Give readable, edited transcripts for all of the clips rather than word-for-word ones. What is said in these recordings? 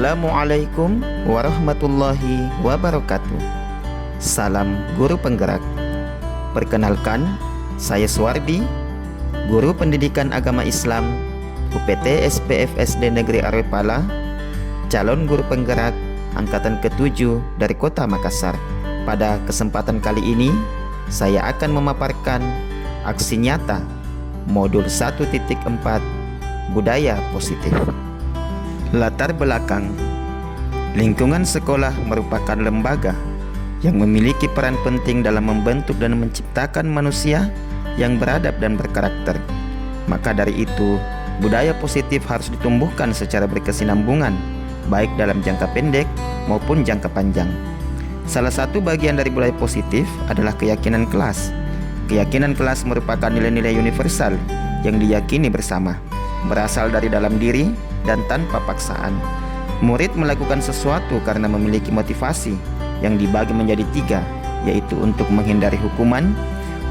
Assalamualaikum warahmatullahi wabarakatuh. Salam Guru Penggerak. Perkenalkan, saya Suwardi, Guru Pendidikan Agama Islam UPT SPF SD Negeri Arepala, calon guru penggerak angkatan ke-7 dari Kota Makassar. Pada kesempatan kali ini, saya akan memaparkan aksi nyata modul 1.4 Budaya Positif. Latar belakang: lingkungan sekolah merupakan lembaga yang memiliki peran penting dalam membentuk dan menciptakan manusia yang beradab dan berkarakter. Maka dari itu, budaya positif harus ditumbuhkan secara berkesinambungan, baik dalam jangka pendek maupun jangka panjang. Salah satu bagian dari budaya positif adalah keyakinan kelas. Keyakinan kelas merupakan nilai-nilai universal yang diyakini bersama, berasal dari dalam diri dan tanpa paksaan. Murid melakukan sesuatu karena memiliki motivasi yang dibagi menjadi 3, yaitu untuk menghindari hukuman,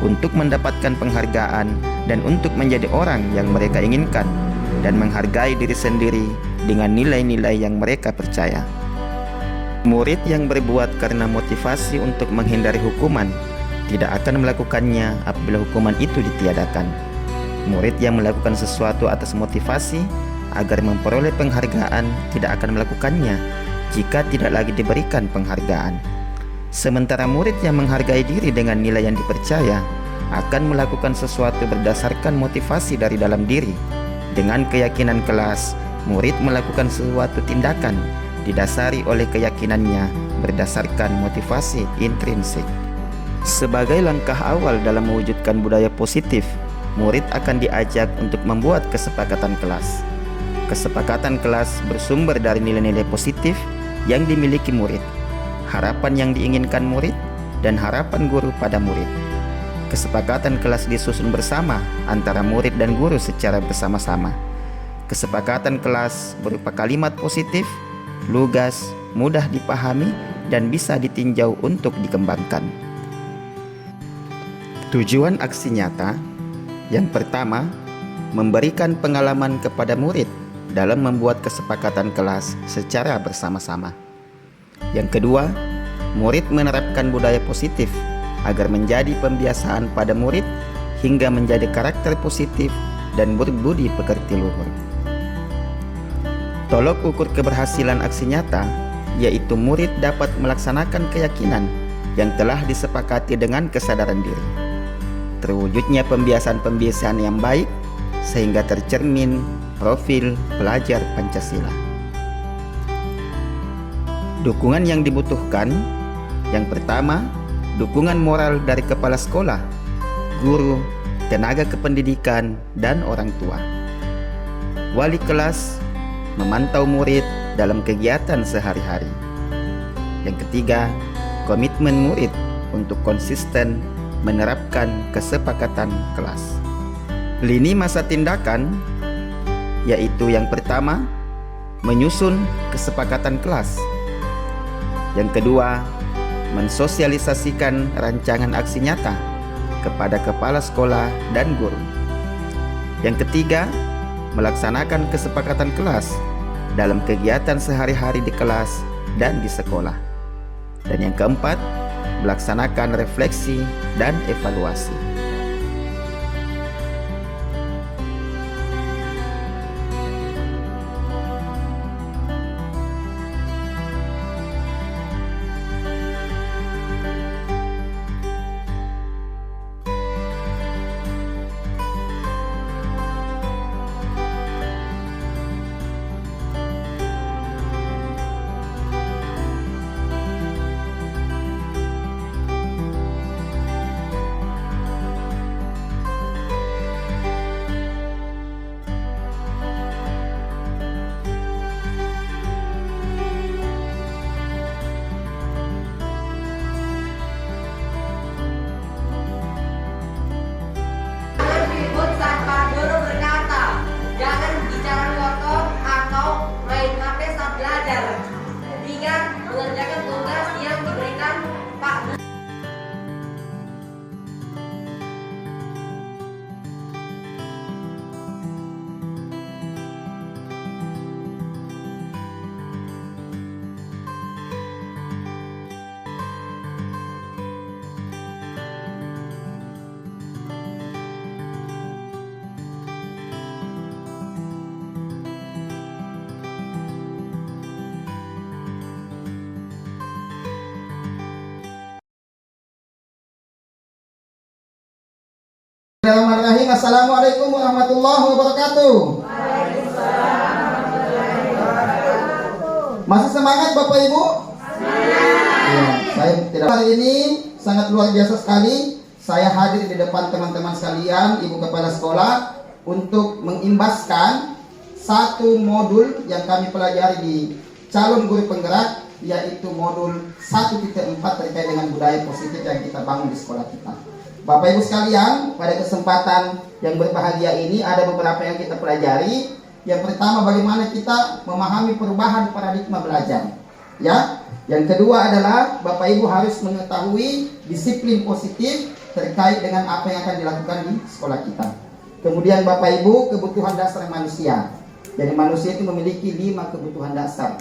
untuk mendapatkan penghargaan, dan untuk menjadi orang yang mereka inginkan dan menghargai diri sendiri dengan nilai-nilai yang mereka percaya. Murid yang berbuat karena motivasi untuk menghindari hukuman tidak akan melakukannya apabila hukuman itu ditiadakan. Murid yang melakukan sesuatu atas motivasi agar memperoleh penghargaan tidak akan melakukannya jika tidak lagi diberikan penghargaan. Sementara murid yang menghargai diri dengan nilai yang dipercaya akan melakukan sesuatu berdasarkan motivasi dari dalam diri. Dengan keyakinan kelas, murid melakukan suatu tindakan didasari oleh keyakinannya berdasarkan motivasi intrinsik. Sebagai langkah awal dalam mewujudkan budaya positif, murid akan diajak untuk membuat kesepakatan kelas. Kesepakatan kelas bersumber dari nilai-nilai positif yang dimiliki murid, harapan yang diinginkan murid, dan harapan guru pada murid. Kesepakatan kelas disusun bersama antara murid dan guru secara bersama-sama. Kesepakatan kelas berupa kalimat positif, lugas, mudah dipahami, dan bisa ditinjau untuk dikembangkan. Tujuan aksi nyata: yang pertama, memberikan pengalaman kepada murid dalam membuat kesepakatan kelas secara bersama-sama. Yang kedua, murid menerapkan budaya positif agar menjadi pembiasaan pada murid hingga menjadi karakter positif dan berbudi pekerti luhur. Tolok ukur keberhasilan aksi nyata yaitu murid dapat melaksanakan keyakinan yang telah disepakati dengan kesadaran diri. Terwujudnya pembiasaan-pembiasaan yang baik sehingga tercermin profil pelajar Pancasila. Dukungan yang dibutuhkan: yang pertama, dukungan moral dari kepala sekolah, guru, tenaga kependidikan, dan orang tua. Wali kelas memantau murid dalam kegiatan sehari-hari. Yang ketiga, komitmen murid untuk konsisten menerapkan kesepakatan kelas. Lini masa tindakan yaitu yang pertama, menyusun kesepakatan kelas. Yang kedua, mensosialisasikan rancangan aksi nyata kepada kepala sekolah dan guru. Yang ketiga, melaksanakan kesepakatan kelas dalam kegiatan sehari-hari di kelas dan di sekolah. Dan yang keempat, melaksanakan refleksi dan evaluasi. Assalamualaikum warahmatullahi wabarakatuh. Masih semangat Bapak Ibu? Ya, saya tidak. Hari ini sangat luar biasa sekali. Saya hadir di depan teman-teman sekalian, Ibu Kepala Sekolah, untuk mengimbaskan satu modul yang kami pelajari di calon guru penggerak, yaitu modul 1.4 terkait dengan budaya positif yang kita bangun di sekolah kita. Bapak Ibu sekalian, pada kesempatan yang berbahagia ini ada beberapa yang kita pelajari. Yang pertama, bagaimana kita memahami perubahan paradigma belajar. Ya. Yang kedua adalah Bapak Ibu harus mengetahui disiplin positif terkait dengan apa yang akan dilakukan di sekolah kita. Kemudian Bapak Ibu, kebutuhan dasar manusia. Jadi manusia itu memiliki 5 kebutuhan dasar.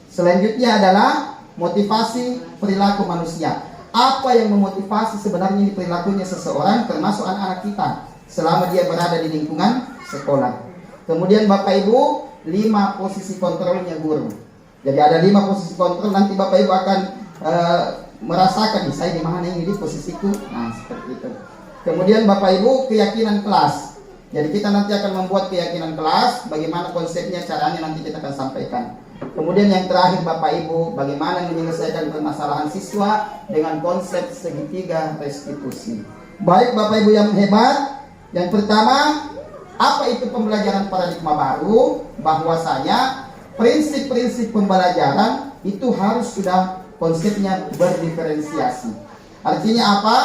Selanjutnya adalah motivasi perilaku manusia. Apa yang memotivasi sebenarnya di perilakunya seseorang, termasuk anak-anak kita, selama dia berada di lingkungan sekolah. Kemudian Bapak Ibu, 5 posisi kontrolnya guru. Jadi ada 5 posisi kontrol, nanti Bapak Ibu akan merasakan, saya di mana ini di posisiku. Nah, seperti itu. Kemudian Bapak Ibu, keyakinan kelas. Jadi kita nanti akan membuat keyakinan kelas, bagaimana konsepnya, caranya nanti kita akan sampaikan. Kemudian yang terakhir Bapak Ibu, bagaimana menyelesaikan permasalahan siswa dengan konsep segitiga restitusi. Baik Bapak Ibu yang hebat, yang pertama, apa itu pembelajaran paradigma baru? Bahwasanya prinsip-prinsip pembelajaran itu harus sudah konsepnya berdiferensiasi. Artinya apa?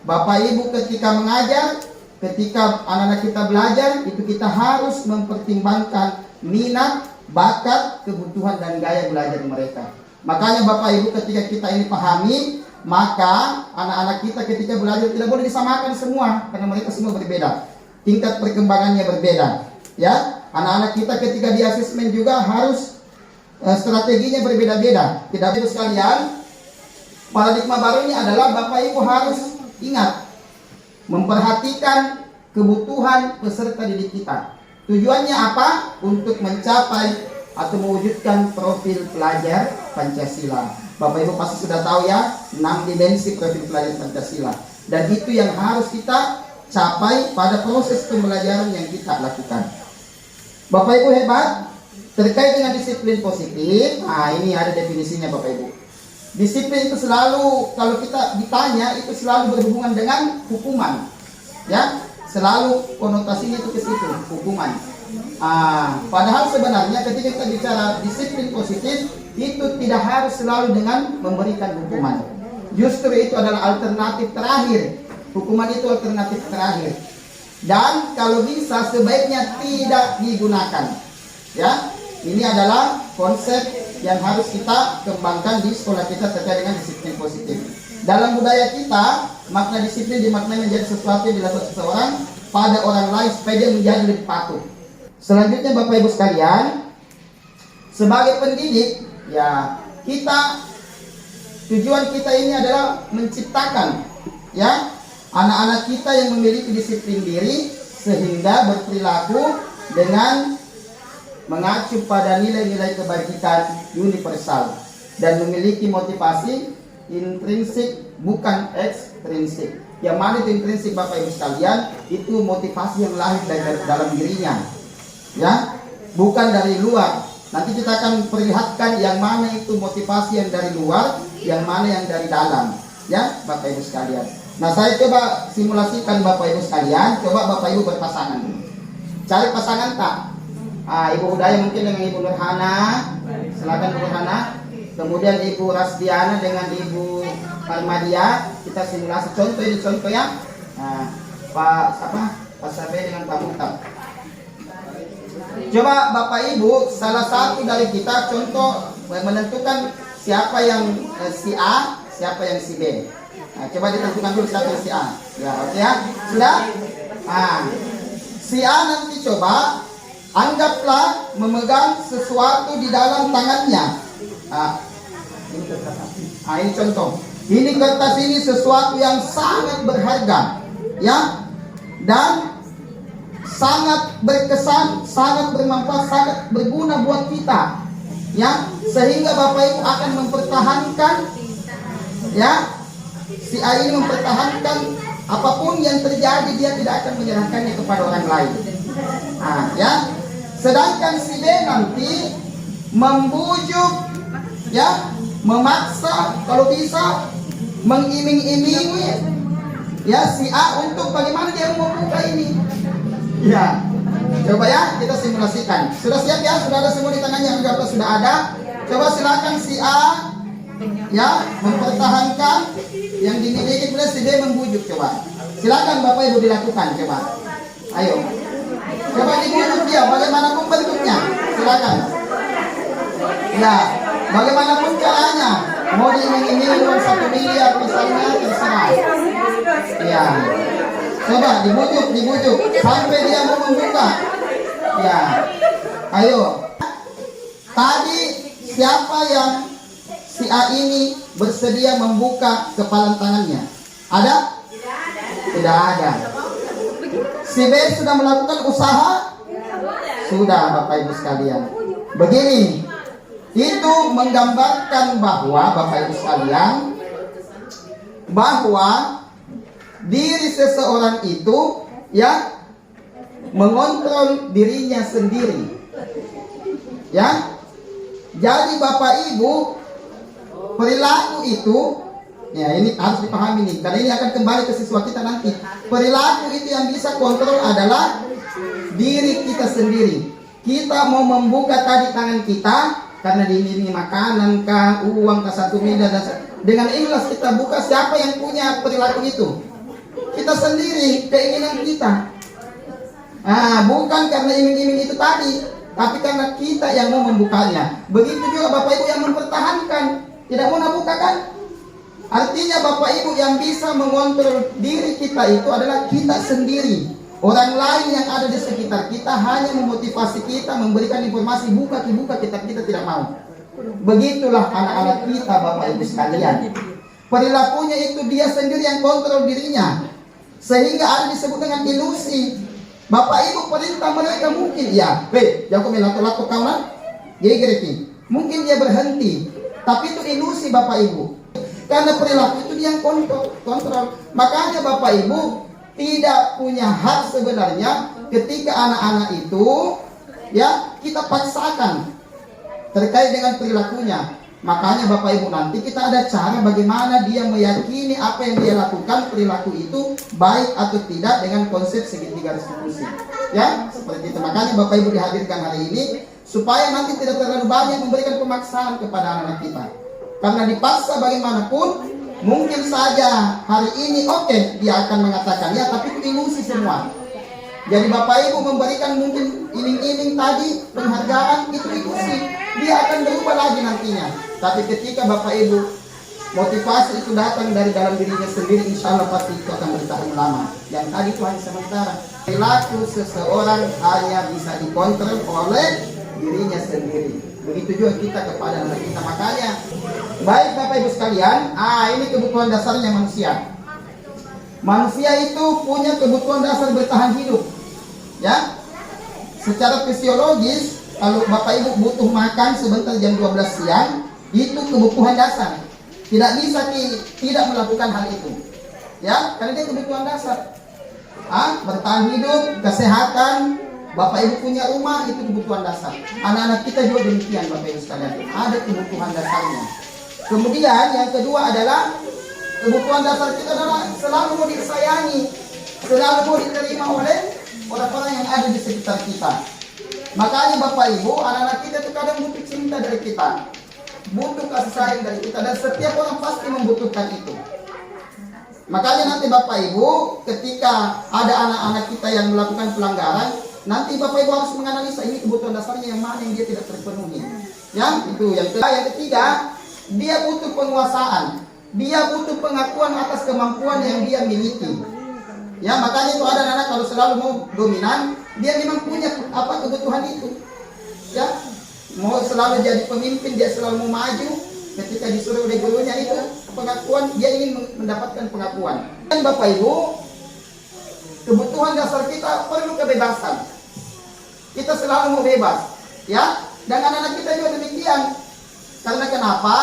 Bapak Ibu ketika mengajar, ketika anak-anak kita belajar, itu kita harus mempertimbangkan minat, bakat, kebutuhan dan gaya belajar mereka. Makanya Bapak Ibu ketika kita ini pahami, maka anak-anak kita ketika belajar tidak boleh disamakan semua, karena mereka semua berbeda. Tingkat perkembangannya berbeda. Ya, anak-anak kita ketika di asesmen juga harus strateginya berbeda-beda. Tidak perlu sekalian, paradigma baru ini adalah Bapak Ibu harus ingat memperhatikan kebutuhan peserta didik kita. Tujuannya apa? Untuk mencapai atau mewujudkan profil pelajar Pancasila. Bapak Ibu pasti sudah tahu ya, 6 dimensi profil pelajar Pancasila. Dan itu yang harus kita capai pada proses pembelajaran yang kita lakukan. Bapak Ibu hebat, terkait dengan disiplin positif. Nah, ini ada definisinya Bapak Ibu. Disiplin itu selalu, kalau kita ditanya, itu selalu berhubungan dengan hukuman. Ya, selalu konotasinya itu ke situ, hukuman. Padahal sebenarnya ketika kita bicara disiplin positif, itu tidak harus selalu dengan memberikan hukuman. Justru itu adalah alternatif terakhir. Hukuman itu alternatif terakhir. Dan kalau bisa sebaiknya tidak digunakan. Ya, ini adalah konsep yang harus kita kembangkan di sekolah kita terkait dengan disiplin positif. Dalam budaya kita, makna disiplin dimaknai menjadi sesuatu yang dilakukan seseorang pada orang lain supaya dia menjadi lebih patuh. Selanjutnya Bapak Ibu sekalian, sebagai pendidik, ya tujuan kita ini adalah menciptakan ya anak-anak kita yang memiliki disiplin diri sehingga berperilaku dengan mengacu pada nilai-nilai kebajikan universal dan memiliki motivasi intrinsik bukan ekstrinsik. Yang mana itu intrinsik Bapak Ibu sekalian? Itu motivasi yang lahir dari dalam dirinya, ya, bukan dari luar. Nanti kita akan perlihatkan yang mana itu motivasi yang dari luar, yang mana yang dari dalam, ya Bapak Ibu sekalian. Nah, saya coba simulasikan Bapak Ibu sekalian. Coba Bapak Ibu berpasangan dulu. Cari pasangan tak? Ibu Hudaya mungkin dengan Ibu Nurhana. Silakan Bu Nurhana. Kemudian Ibu Rasdiana dengan Ibu Parmadia. Kita simulasi contoh ini contoh ya. Pak Sabe dengan Pak Muhtar. Coba Bapak Ibu salah satu dari kita contoh menentukan siapa yang si A, siapa yang si B. Nah, coba ditentukan dulu siapa yang si A. Ya, oke ya. Sudah? Si A nanti coba anggaplah memegang sesuatu di dalam tangannya. Ini contoh. Ini kertas ini sesuatu yang sangat berharga, ya, dan sangat berkesan, sangat bermanfaat, sangat berguna buat kita, ya, sehingga Bapak Ibu akan mempertahankan, ya, si A ini mempertahankan Apapun yang terjadi dia tidak akan menyerahkannya kepada orang lain. Nah, ya. Sedangkan si B nanti membujuk, ya, memaksa, kalau bisa mengiming-imingi, ya, si A untuk bagaimana dia membuka ini. Ya, coba ya kita simulasikan. Sudah siap ya? Sudah ada semua di tangannya? Enggak, sudah ada. Coba silakan si A, ya, mempertahankan yang dimiliki, kemudian si B membujuk. Coba silakan Bapak Ibu dilakukan. Coba, ayo, coba dibujuk dia bagaimanapun bentuknya. Silakan. Ya, bagaimanapun caranya, mau diiming-imingi uang 1 miliar misalnya, terserah. Ya, coba dibujuk sampai dia mau membuka. Ya, ayo. Tadi siapa yang si A ini bersedia membuka kepalan tangannya? Ada? Tidak ada. Si B sudah melakukan usaha? Sudah, Bapak Ibu sekalian. Begini, itu menggambarkan bahwa Bapak Ibu sekalian, bahwa diri seseorang itu, ya, mengontrol dirinya sendiri. Ya. Jadi Bapak Ibu, perilaku itu, ya, ini harus dipahami nih, karena ini akan kembali ke siswa kita nanti. Perilaku itu yang bisa kontrol adalah diri kita sendiri. Kita mau membuka tadi tangan kita karena diiringi makanan kah, uang kah 1 miliar, dan dengan ikhlas kita buka. Siapa yang punya perilaku itu? Kita sendiri, keinginan kita. Bukan karena iming-iming itu tadi, tapi karena kita yang mau membukanya. Begitu juga Bapak Ibu yang mempertahankan, tidak mau membuka kan? Artinya Bapak Ibu yang bisa mengontrol diri kita itu adalah kita sendiri. Orang lain yang ada di sekitar kita hanya memotivasi kita, memberikan informasi, buka, kita tidak mau. Begitulah anak-anak kita Bapak Ibu sekalian. Perilakunya itu dia sendiri yang kontrol dirinya. Sehingga ada disebut dengan ilusi. Bapak Ibu perintah mereka mungkin, ya, jangan melato-lato kawan, gereti. Mungkin dia berhenti, tapi itu ilusi Bapak Ibu. Karena perilaku itu dia yang kontrol. Makanya Bapak Ibu tidak punya hak sebenarnya ketika anak-anak itu, ya, kita paksakan terkait dengan perilakunya. Makanya Bapak Ibu nanti kita ada cara bagaimana dia meyakini apa yang dia lakukan, perilaku itu baik atau tidak dengan konsep segitiga restitusi. Ya, seperti itu. Makanya Bapak Ibu dihadirkan hari ini supaya nanti tidak terlalu banyak memberikan pemaksaan kepada anak-anak kita. Karena dipaksa bagaimanapun, mungkin saja hari ini oke, dia akan mengatakan ya, tapi itu ilusi semua. Jadi Bapak Ibu memberikan mungkin iming-iming tadi, penghargaan, itu ilusi. Dia akan berubah lagi nantinya. Tapi ketika Bapak Ibu motivasi itu datang dari dalam dirinya sendiri, insya Allah pasti itu akan bertahan lama. Yang tadi itu hanya sementara. Perilaku seseorang hanya bisa dikontrol oleh dirinya sendiri. Begitu juga kita kepada anak kita. Makanya, baik Bapak Ibu sekalian, ini kebutuhan dasarnya manusia. Manusia itu punya kebutuhan dasar bertahan hidup. Ya, secara fisiologis, kalau Bapak Ibu butuh makan sebentar jam 12 siang, itu kebutuhan dasar. Tidak bisa tidak melakukan hal itu. Ya, karena dia kebutuhan dasar. Bertahan hidup, kesehatan, Bapak Ibu punya rumah, itu kebutuhan dasar. Anak-anak kita juga demikian Bapak Ibu sekalian. Ada kebutuhan dasarnya. Kemudian yang kedua adalah kebutuhan dasar kita adalah selalu mau disayangi, selalu mau diterima oleh orang-orang yang ada di sekitar kita. Makanya Bapak Ibu, anak-anak kita itu kadang butuh cinta dari kita, butuh kasih sayang dari kita, dan setiap orang pasti membutuhkan itu. Makanya nanti Bapak Ibu, ketika ada anak-anak kita yang melakukan pelanggaran, nanti Bapak Ibu harus menganalisa ini kebutuhan dasarnya yang mana yang dia tidak terpenuhi. Ya, itu yang kedua. Yang ketiga, dia butuh penguasaan, dia butuh pengakuan atas kemampuan yang dia miliki. Ya, makanya itu ada anak kalau selalu mau dominan, dia memang punya kebutuhan itu. Ya, mau selalu jadi pemimpin, dia selalu mau maju. Ketika disuruh oleh gurunya itu pengakuan, dia ingin mendapatkan pengakuan. Dan Bapak Ibu, kebutuhan dasar kita perlu kebebasan. Kita selalu mau bebas, ya. Dan anak-anak kita juga demikian. Karena kenapa?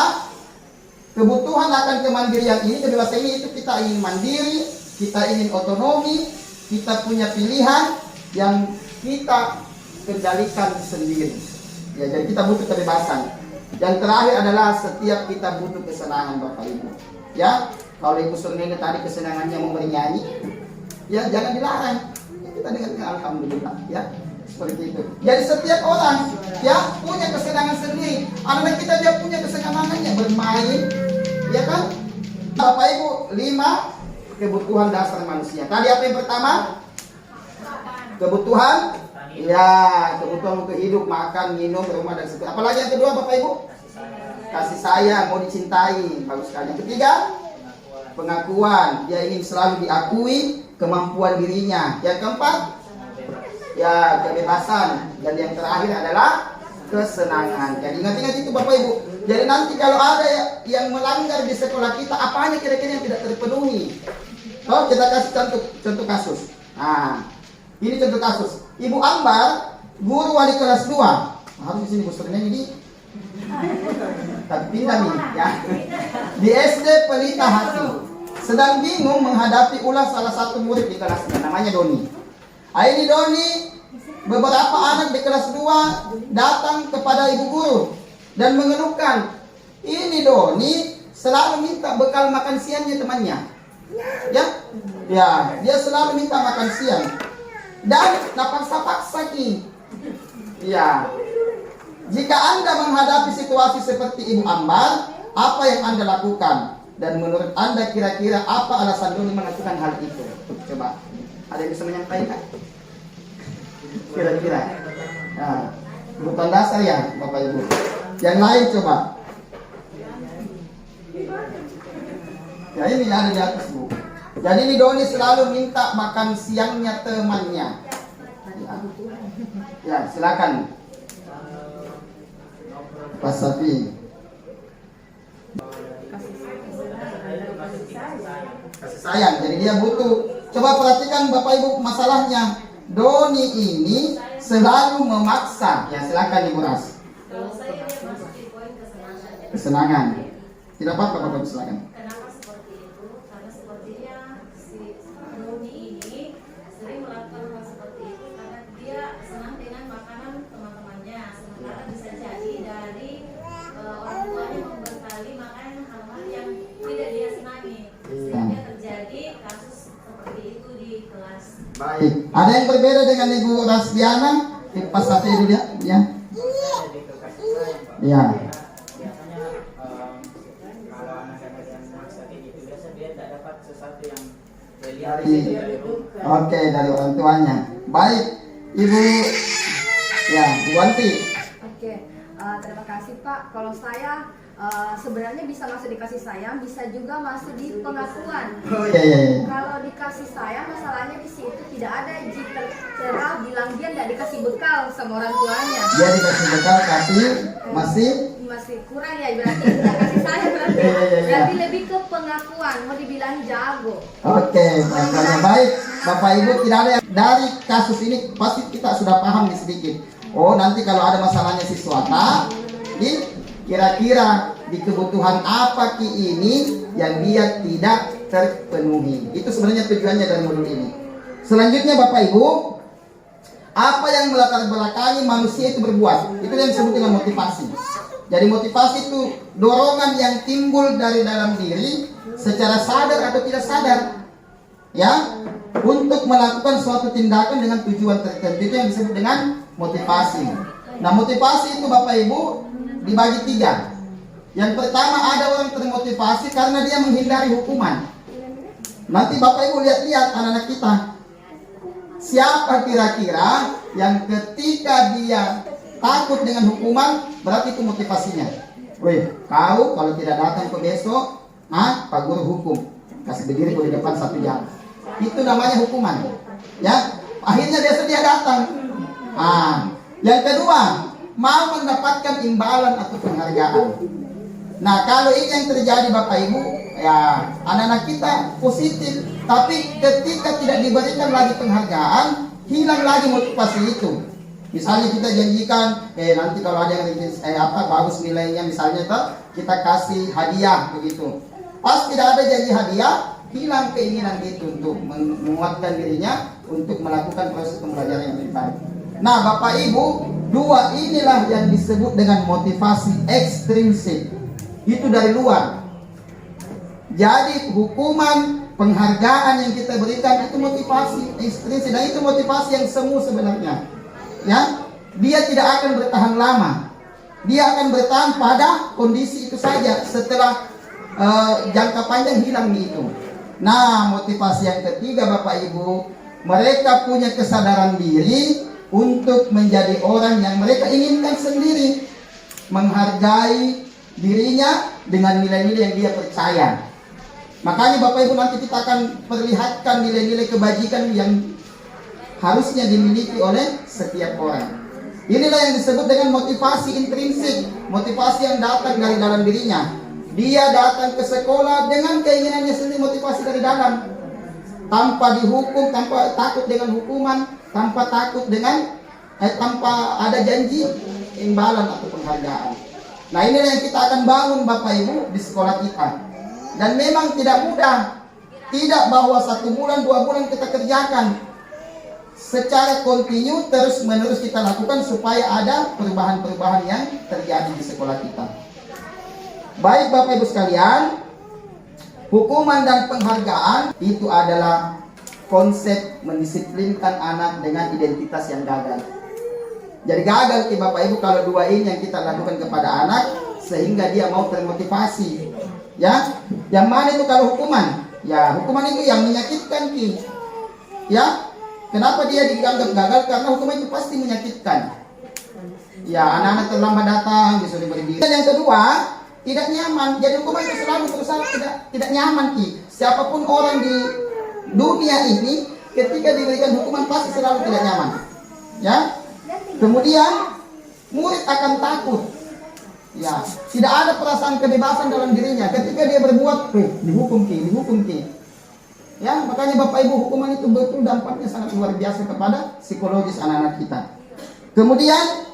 Kebutuhan akan kemandirian ini, kebebasan ini, itu kita ingin mandiri, kita ingin otonomi, kita punya pilihan yang kita kendalikan sendiri. Ya, jadi kita butuh kebebasan. Yang terakhir adalah setiap kita butuh kesenangan Bapak Ibu. Ya, kalau Ibu Surnene tadi kesenangannya mau bernyanyi, ya jangan dilarang. Kita dengarkan alhamdulillah, ya. Seperti itu. Jadi setiap orang ya punya kesenangan sendiri. Anak kita dia punya kesenangannya bermain, ya kan? Bapak Ibu, 5 kebutuhan dasar manusia. Tadi apa yang pertama? Kebutuhan, ya kebutuhan untuk hidup, makan, minum, rumah dan sebagainya. Apalagi yang kedua Bapak Ibu? Kasih sayang, mau dicintai, bagus sekali. Yang ketiga, pengakuan, dia ingin selalu diakui kemampuan dirinya. Yang keempat, ya kebebasan. Dan yang terakhir adalah kesenangan. Jadi ingat-ingat itu Bapak Ibu. Jadi nanti kalau ada yang melanggar di sekolah kita, apanya kira-kira yang tidak terpenuhi? Oh, kita kasih contoh kasus. Nah, ini contoh kasus. Ibu Ambar, guru wali kelas 2. Harus di sini Bu Surnene ini. Tapi pindah nih, ya. Di SD Pelita Hati. Sedang bingung menghadapi ulah salah satu murid di kelasnya, namanya Doni. Ini Doni, beberapa anak di kelas 2 datang kepada ibu guru dan mengeluhkan, ini Doni selalu minta bekal makan siangnya temannya. Ya, dia selalu minta makan siang dan paksa-paksa ki. Ya, jika Anda menghadapi situasi seperti Ibu Ambar, apa yang Anda lakukan? Dan menurut Anda kira-kira apa alasan Doni melakukan hal itu? Coba, ada yang bisa menyampaikan? Kira-kira. Nah, kebutuhan dasar ya Bapak Ibu. Yang lain coba. Ya ini ada di atas Bu. Jadi ini Doni selalu minta makan siangnya temannya. Ya, silakan. Pak Safi. Kasih sayang. Jadi dia butuh. Coba perhatikan Bapak Ibu masalahnya. Doni ini selalu memaksa. Ya silakan Ibu Ras. Kalau saya masuk di poin Kesenangan. Tidak apa-apa Bapak Ibu silakan. Kenapa seperti itu? Karena sepertinya si Doni ini sering melakukan hal seperti itu karena dia senang dengan makanan teman-temannya. Sementara bisa jadi dari orang tuanya membekali makanan hal-hal yang tidak dia senangi. Sehingga terjadi kasus seperti itu di kelas. Baik. Ada yang berbeda dengan Ibu Rasdiana? Pas satu itu dia, ya. Ya. Biasanya kalau anak-anak yang memaksa kayak gitu biasa dia tidak dapat sesuatu yang dia lihat dari Oke, dari orang tuanya. Baik, Ibu. Ya, Bu Wanti. Oke, terima kasih Pak. Kalau saya sebenarnya bisa masuk di kasih sayang, bisa juga masuk di pengakuan. Oh iya iya. Kalau dikasih sayang, masalahnya di situ tidak ada jika cerah bilang dia nggak dikasih bekal sama orang tuanya. Dia dikasih bekal tapi masih kurang ya, berarti nggak kasih sayang berarti. Iya. Berarti lebih ke pengakuan, mau dibilang jago. Oke, baik. Bapak Ibu tidak ada yang dari kasus ini pasti kita sudah paham nih sedikit. Oh, nanti kalau ada masalahnya siswata, kira-kira di kebutuhan apa ki ini yang dia tidak terpenuhi. Itu sebenarnya tujuannya dari modul ini. Selanjutnya Bapak Ibu, apa yang melatar belakangi manusia itu berbuat? Itu yang disebut dengan motivasi. Jadi motivasi itu dorongan yang timbul dari dalam diri secara sadar atau tidak sadar, ya, untuk melakukan suatu tindakan dengan tujuan tertentu. Itu yang disebut dengan motivasi. Nah, motivasi itu Bapak Ibu dibagi 3. Yang pertama, ada orang termotivasi karena dia menghindari hukuman. Nanti Bapak Ibu lihat-lihat anak-anak kita, siapa kira-kira yang ketika dia takut dengan hukuman, berarti itu motivasinya. Weh, kau kalau tidak datang ke besok, Pak Guru hukum, kasih berdiri di depan 1 jam. Itu namanya hukuman. Ya, akhirnya dia sedia datang. Yang kedua, mau mendapatkan imbalan atau penghargaan. Nah, kalau ini yang terjadi Bapak Ibu, ya anak-anak kita positif, tapi ketika tidak diberikan lagi penghargaan, hilang lagi motivasi itu. Misalnya kita janjikan, nanti kalau ada yang bagus nilainya, misalnya kita kasih hadiah begitu. Pas tidak ada janji hadiah, hilang keinginan itu untuk menguatkan dirinya untuk melakukan proses pembelajaran yang lebih baik. Nah, Bapak Ibu, dua inilah yang disebut dengan motivasi ekstrinsik. Itu dari luar. Jadi hukuman, penghargaan yang kita berikan itu motivasi ekstrinsik, dan itu motivasi yang semu sebenarnya. Ya, dia tidak akan bertahan lama. Dia akan bertahan pada kondisi itu saja. Setelah jangka panjang hilang itu. Nah, motivasi yang ketiga Bapak Ibu, mereka punya kesadaran diri untuk menjadi orang yang mereka inginkan sendiri, menghargai dirinya dengan nilai-nilai yang dia percaya. Makanya Bapak Ibu, nanti kita akan perlihatkan nilai-nilai kebajikan yang harusnya dimiliki oleh setiap orang. Inilah yang disebut dengan motivasi intrinsik, motivasi yang datang dari dalam dirinya. Dia datang ke sekolah dengan keinginannya sendiri, motivasi dari dalam, tanpa dihukum, tanpa takut dengan hukuman, tanpa takut dengan tanpa ada janji imbalan atau penghargaan. Nah, inilah yang kita akan bangun Bapak Ibu di sekolah kita. Dan memang tidak mudah, tidak bahwa 1 bulan 2 bulan kita kerjakan. Secara kontinu terus menerus kita lakukan supaya ada perubahan-perubahan yang terjadi di sekolah kita. Baik Bapak Ibu sekalian, hukuman dan penghargaan itu adalah konsep mendisiplinkan anak dengan identitas yang gagal. Jadi gagal Bapak Ibu kalau dua ini yang kita lakukan kepada anak sehingga dia mau termotivasi. Ya, yang mana itu kalau hukuman? Ya, hukuman itu yang menyakitkan ya. Kenapa dia dianggap gagal? Karena hukuman itu pasti menyakitkan. Ya, anak-anak terlambat datang, disuruh berdiri. Dan yang kedua, tidak nyaman. Jadi hukuman itu selalu berusaha tidak nyaman Siapapun orang di dunia ini, ketika diberikan hukuman pasti selalu tidak nyaman. Ya. Kemudian murid akan takut. Ya, tidak ada perasaan kebebasan dalam dirinya. Ketika dia berbuat, dihukum ki. Ya, makanya Bapak Ibu, hukuman itu betul dampaknya sangat luar biasa kepada psikologis anak-anak kita. Kemudian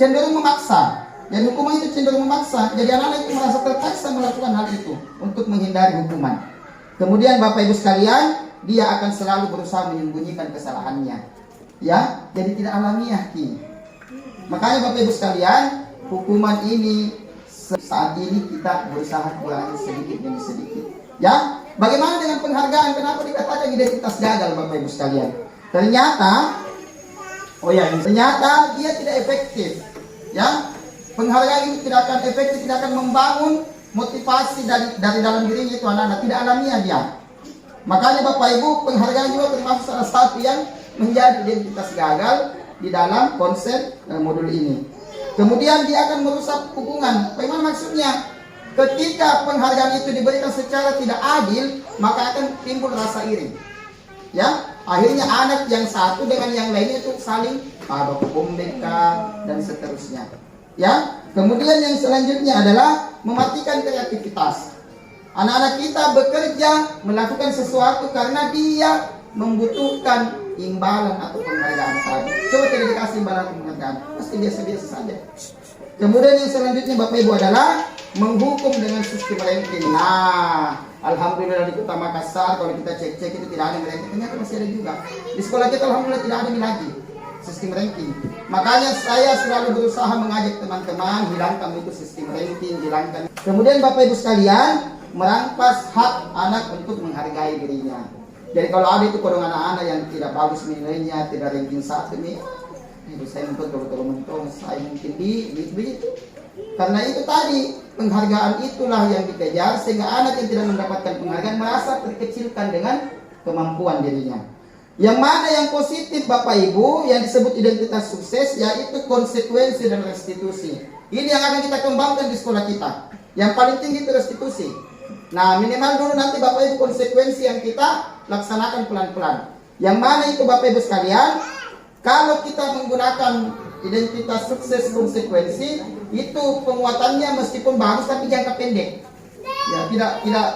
cenderung memaksa. Jadi hukuman itu cenderung memaksa. Jadi anak-anak itu merasa terpaksa melakukan hal itu untuk menghindari hukuman. Kemudian Bapak Ibu sekalian, dia akan selalu berusaha menyembunyikan kesalahannya. Ya, jadi tidak alamiah Makanya Bapak Ibu sekalian, hukuman ini saat ini kita berusaha kurangi sedikit demi sedikit. Ya, bagaimana dengan penghargaan? Kenapa dikatakan identitas gagal Bapak Ibu sekalian? Ternyata dia tidak efektif. Ya, penghargaan ini tidak akan efektif, tidak akan membangun motivasi dari dalam dirinya itu anak-anak, tidak alamiah dia. Makanya Bapak Ibu, penghargaan juga termasuk salah satu yang menjadi identitas gagal di dalam konsep modul ini. Kemudian dia akan merusak hubungan. Bagaimana maksudnya? Ketika penghargaan itu diberikan secara tidak adil, maka akan timbul rasa iri. Ya, akhirnya anak yang satu dengan yang lainnya itu saling baku bombeka dan seterusnya. Ya, kemudian yang selanjutnya adalah mematikan kreativitas. Anak-anak kita bekerja melakukan sesuatu karena dia membutuhkan imbalan atau penghargaan tadi. Coba tidak dikasih imbalan atau penghargaan, pasti biasa-biasa saja. Kemudian yang selanjutnya Bapak Ibu adalah menghukum dengan sistem ranking. Nah, alhamdulillah di Kota Makassar kalau kita cek-cek itu tidak ada ranking. Ternyata masih ada juga. Di sekolah kita alhamdulillah tidak ada lagi sistem ranking. Makanya saya selalu berusaha mengajak teman-teman hilangkan itu sistem ranking, hilangkan. Kemudian Bapak Ibu sekalian, merampas hak anak untuk menghargai dirinya. Jadi kalau ada itu kodong anak-anak yang tidak bagus nilainya, tidak ranking 1 nih, saya mentok, saya mungkin di karena itu tadi penghargaan itulah yang dikejar sehingga anak yang tidak mendapatkan penghargaan merasa terkecilkan dengan kemampuan dirinya. Yang mana yang positif Bapak Ibu yang disebut identitas sukses yaitu konsekuensi dan restitusi. Ini yang akan kita kembangkan di sekolah kita. Yang paling tinggi itu restitusi. Nah, minimal dulu nanti Bapak Ibu konsekuensi yang kita laksanakan pelan-pelan. Yang mana itu Bapak Ibu sekalian, kalau kita menggunakan identitas sukses konsekuensi, itu penguatannya meskipun bagus tapi jangka pendek. Ya,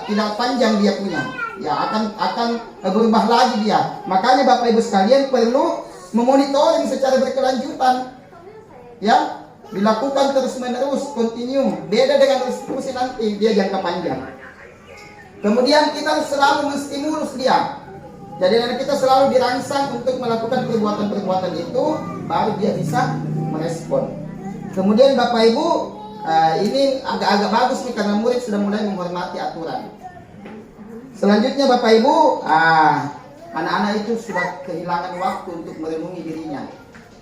tidak panjang dia punya. Ya, akan berubah lagi dia. Makanya Bapak Ibu sekalian perlu memonitoring secara berkelanjutan. Ya, dilakukan terus-menerus, continue. Beda dengan restitusi nanti, dia jangka panjang. Kemudian kita selalu menstimulus dia. Jadi anak kita selalu dirangsang untuk melakukan perbuatan-perbuatan itu, baru dia bisa merespon. Kemudian Bapak Ibu, ini agak-agak bagus nih karena murid sudah mulai menghormati aturan. Selanjutnya Bapak Ibu, anak-anak itu sudah kehilangan waktu untuk merenungi dirinya.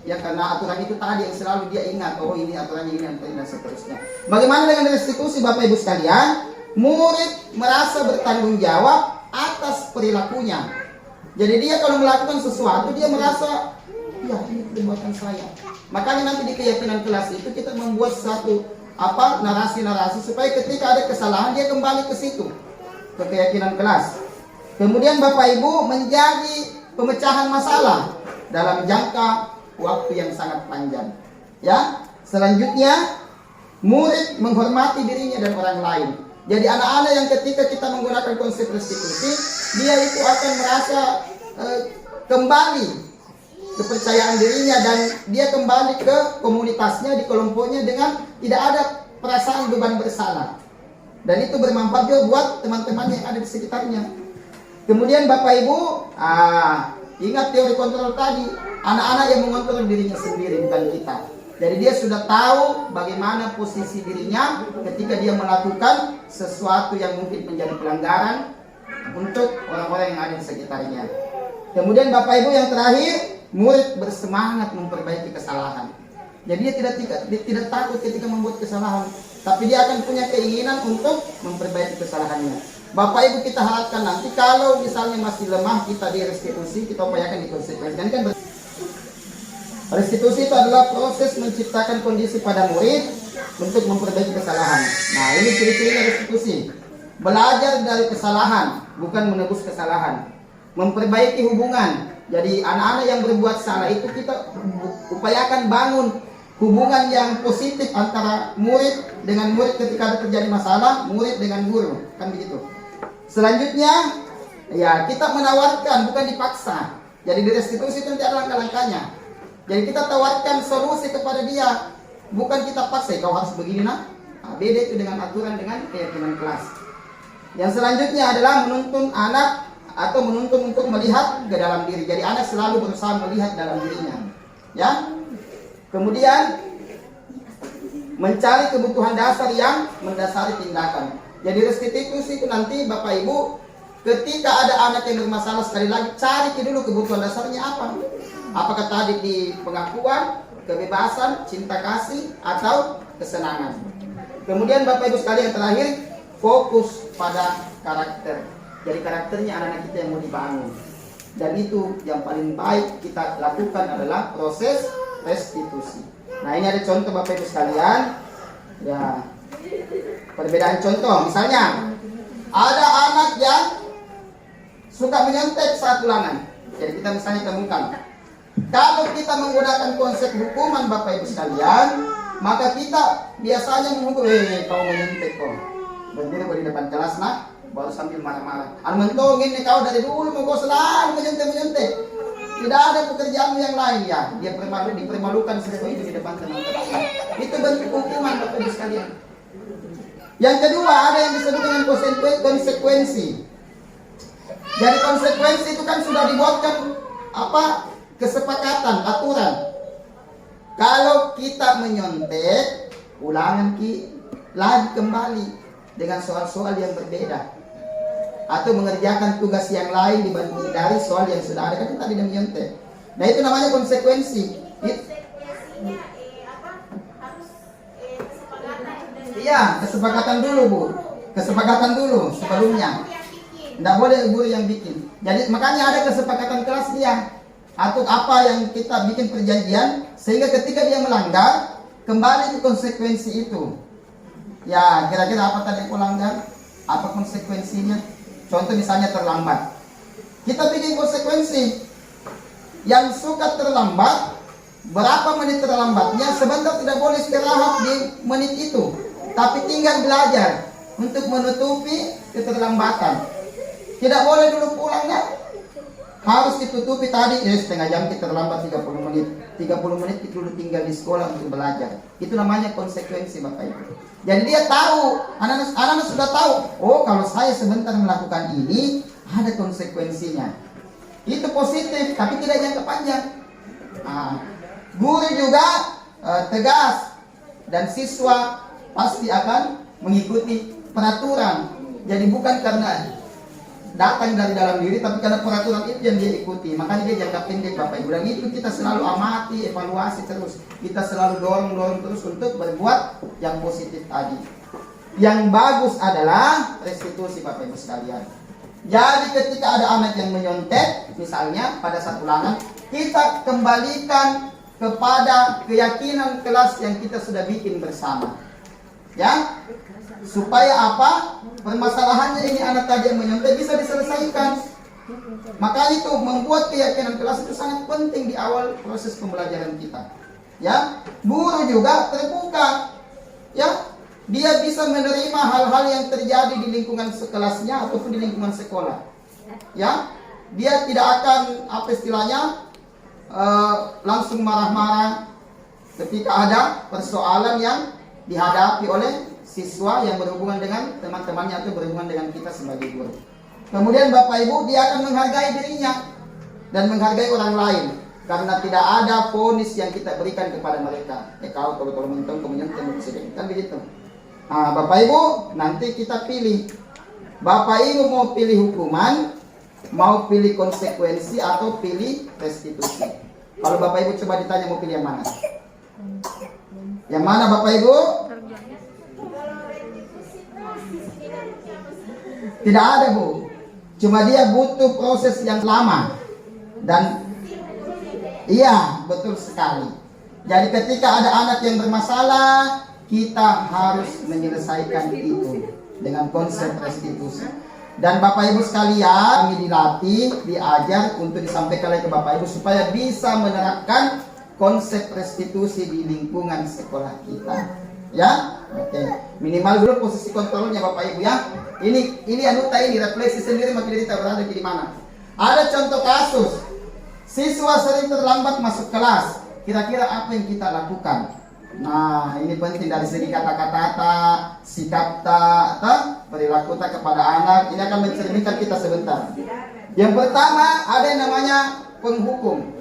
Ya, karena aturan itu tadi yang selalu dia ingat, oh ini aturannya ini dan seterusnya. Bagaimana dengan restitusi Bapak Ibu sekalian? Murid merasa bertanggung jawab atas perilakunya. Jadi dia kalau melakukan sesuatu dia merasa, ya ini perbuatan saya. Makanya nanti di keyakinan kelas itu kita membuat satu narasi-narasi supaya ketika ada kesalahan dia kembali ke situ, ke keyakinan kelas. Kemudian Bapak Ibu menjadi pemecahan masalah dalam jangka waktu yang sangat panjang. Ya, selanjutnya murid menghormati dirinya dan orang lain. Jadi anak-anak yang ketika kita menggunakan konsep restitusi, dia itu akan merasa kembali kepercayaan dirinya dan dia kembali ke komunitasnya, di kelompoknya dengan tidak ada perasaan beban bersalah. Dan itu bermanfaat juga buat teman-teman yang ada di sekitarnya. Kemudian Bapak Ibu, ingat teori kontrol tadi, anak-anak yang mengontrol dirinya sendiri, bukan kita. Jadi dia sudah tahu bagaimana posisi dirinya ketika dia melakukan sesuatu yang mungkin menjadi pelanggaran untuk orang-orang yang ada di sekitarnya. Kemudian Bapak Ibu yang terakhir, murid bersemangat memperbaiki kesalahan. Jadi dia tidak takut ketika membuat kesalahan, tapi dia akan punya keinginan untuk memperbaiki kesalahannya. Bapak Ibu kita harapkan nanti kalau misalnya masih lemah kita di restitusi, kita upayakan dikonsekuensikan. Kan restitusi itu adalah proses menciptakan kondisi pada murid untuk memperbaiki kesalahan. Nah, ini ciri-cirinya restitusi. Belajar dari kesalahan, bukan menebus kesalahan. Memperbaiki hubungan. Jadi anak-anak yang berbuat salah itu kita upayakan bangun hubungan yang positif antara murid dengan murid ketika ada terjadi masalah, murid dengan guru, kan begitu. Selanjutnya, ya kita menawarkan, bukan dipaksa. Jadi di restitusi itu nanti ada langkah-langkahnya. Jadi kita tawarkan solusi kepada dia, bukan kita paksa, kau harus begini nak. Nah, beda itu dengan aturan dengan keyakinan kelas. Yang selanjutnya adalah menuntun anak atau menuntun untuk melihat ke dalam diri. Jadi anak selalu berusaha melihat dalam dirinya. Ya. Kemudian mencari kebutuhan dasar yang mendasari tindakan. Jadi restitusi itu nanti Bapak Ibu, ketika ada anak yang bermasalah, sekali lagi cari dulu kebutuhan dasarnya apa. Apakah tadi di pengakuan, kebebasan, cinta kasih, atau kesenangan. Kemudian Bapak Ibu sekalian yang terakhir, fokus pada karakter. Jadi karakternya anak-anak kita yang mau dibangun. Dan itu yang paling baik kita lakukan adalah proses restitusi. Nah, ini ada contoh Bapak Ibu sekalian. Ya, perbedaan contoh. Misalnya, ada anak yang suka menyontek saat ulangan. Jadi kita misalnya temukan. Kalau kita menggunakan konsep hukuman Bapak Ibu sekalian, maka kita biasanya menghukum, kau menyontek kau. Berdiri di depan kelas nak, baru sambil marah-marah. Mentongin nih kau dari dulu mau kau selalu menyontek. Tidak ada pekerjaanmu yang lain ya. Dia dipermalukan seperti itu di depan teman-teman. Itu bentuk hukuman Bapak Ibu sekalian. Yang kedua ada yang disebut dengan konsekuensi. Jadi konsekuensi itu kan sudah dibuatkan kesepakatan, aturan. Kalau kita menyontek, ulangan lagi kembali dengan soal-soal yang berbeda. Atau mengerjakan tugas yang lain dibanding dari soal yang sudah ada, kan tadi dia menyontek. Nah itu namanya konsekuensi. Iya, kesepakatan dulu Bu. Kesepakatan dulu sebelumnya. Tidak boleh guru yang bikin. Jadi makanya ada kesepakatan kelas dia. Atau apa yang kita bikin perjanjian, sehingga ketika dia melanggar, kembali ke konsekuensi itu. Ya, kira-kira apa tadi yang melanggar? Apa konsekuensinya? Contoh misalnya terlambat. Kita bikin konsekuensi. Yang suka terlambat, berapa menit terlambatnya, sebentar tidak boleh istirahat di menit itu. Tapi tinggal belajar untuk menutupi keterlambatan. Tidak boleh dulu pulang, harus ditutupi tadi, setengah jam kita terlambat 30 menit. 30 menit itu dulu tinggal di sekolah untuk belajar. Itu namanya konsekuensi Bapak Ibu. Jadi dia tahu, anak-anak sudah tahu, oh kalau saya sebentar melakukan ini, ada konsekuensinya. Itu positif, tapi tidak jangka panjang. Nah, guru juga tegas, dan siswa pasti akan mengikuti peraturan. Jadi bukan karena datang dari dalam diri, tapi karena peraturan itu yang dia ikuti. Makanya dia jangka pendek Bapak Ibu. Dan itu kita selalu amati, evaluasi terus. Kita selalu dorong terus untuk berbuat yang positif tadi. Yang bagus adalah restitusi Bapak Ibu sekalian. Jadi ketika ada anak yang menyontek, misalnya pada saat ulangan, kita kembalikan kepada keyakinan kelas yang kita sudah bikin bersama. Ya, supaya apa? Permasalahannya ini anak tadi yang menyontek bisa diselesaikan. Maka itu membuat keyakinan kelas itu sangat penting di awal proses pembelajaran kita. Ya, guru juga terbuka. Ya, dia bisa menerima hal-hal yang terjadi di lingkungan sekelasnya ataupun di lingkungan sekolah. Ya, dia tidak akan apa istilahnya langsung marah-marah ketika ada persoalan yang dihadapi oleh siswa yang berhubungan dengan teman-temannya atau berhubungan dengan kita sebagai guru. Kemudian Bapak Ibu, dia akan menghargai dirinya dan menghargai orang lain karena tidak ada vonis yang kita berikan kepada mereka. Kau kalau mentong kemenyentuh presiden kan begitu. Nah, Bapak Ibu, nanti kita pilih. Bapak Ibu mau pilih hukuman, mau pilih konsekuensi atau pilih restitusi. Kalau Bapak Ibu coba ditanya mau pilih yang mana? Yang mana Bapak Ibu? Tidak ada Bu. Cuma dia butuh proses yang lama. Dan iya, betul sekali. Jadi ketika ada anak yang bermasalah, kita harus menyelesaikan itu dengan konsep restitusi. Dan Bapak Ibu sekalian, kami dilatih, diajar untuk disampaikan lagi ke Bapak Ibu supaya bisa menerapkan konsep restitusi di lingkungan sekolah kita. Ya, oke. Minimal dulu posisi kontrolnya Bapak Ibu ya. Ini anuta ini refleksi sendiri makin kita berada di mana. Ada contoh kasus siswa sering terlambat masuk kelas. Kira-kira apa yang kita lakukan? Nah, ini penting dari segi kata-kata, sikap perilaku kepada anak. Ini akan mencerminkan kita sebentar. Yang pertama ada yang namanya penghukum.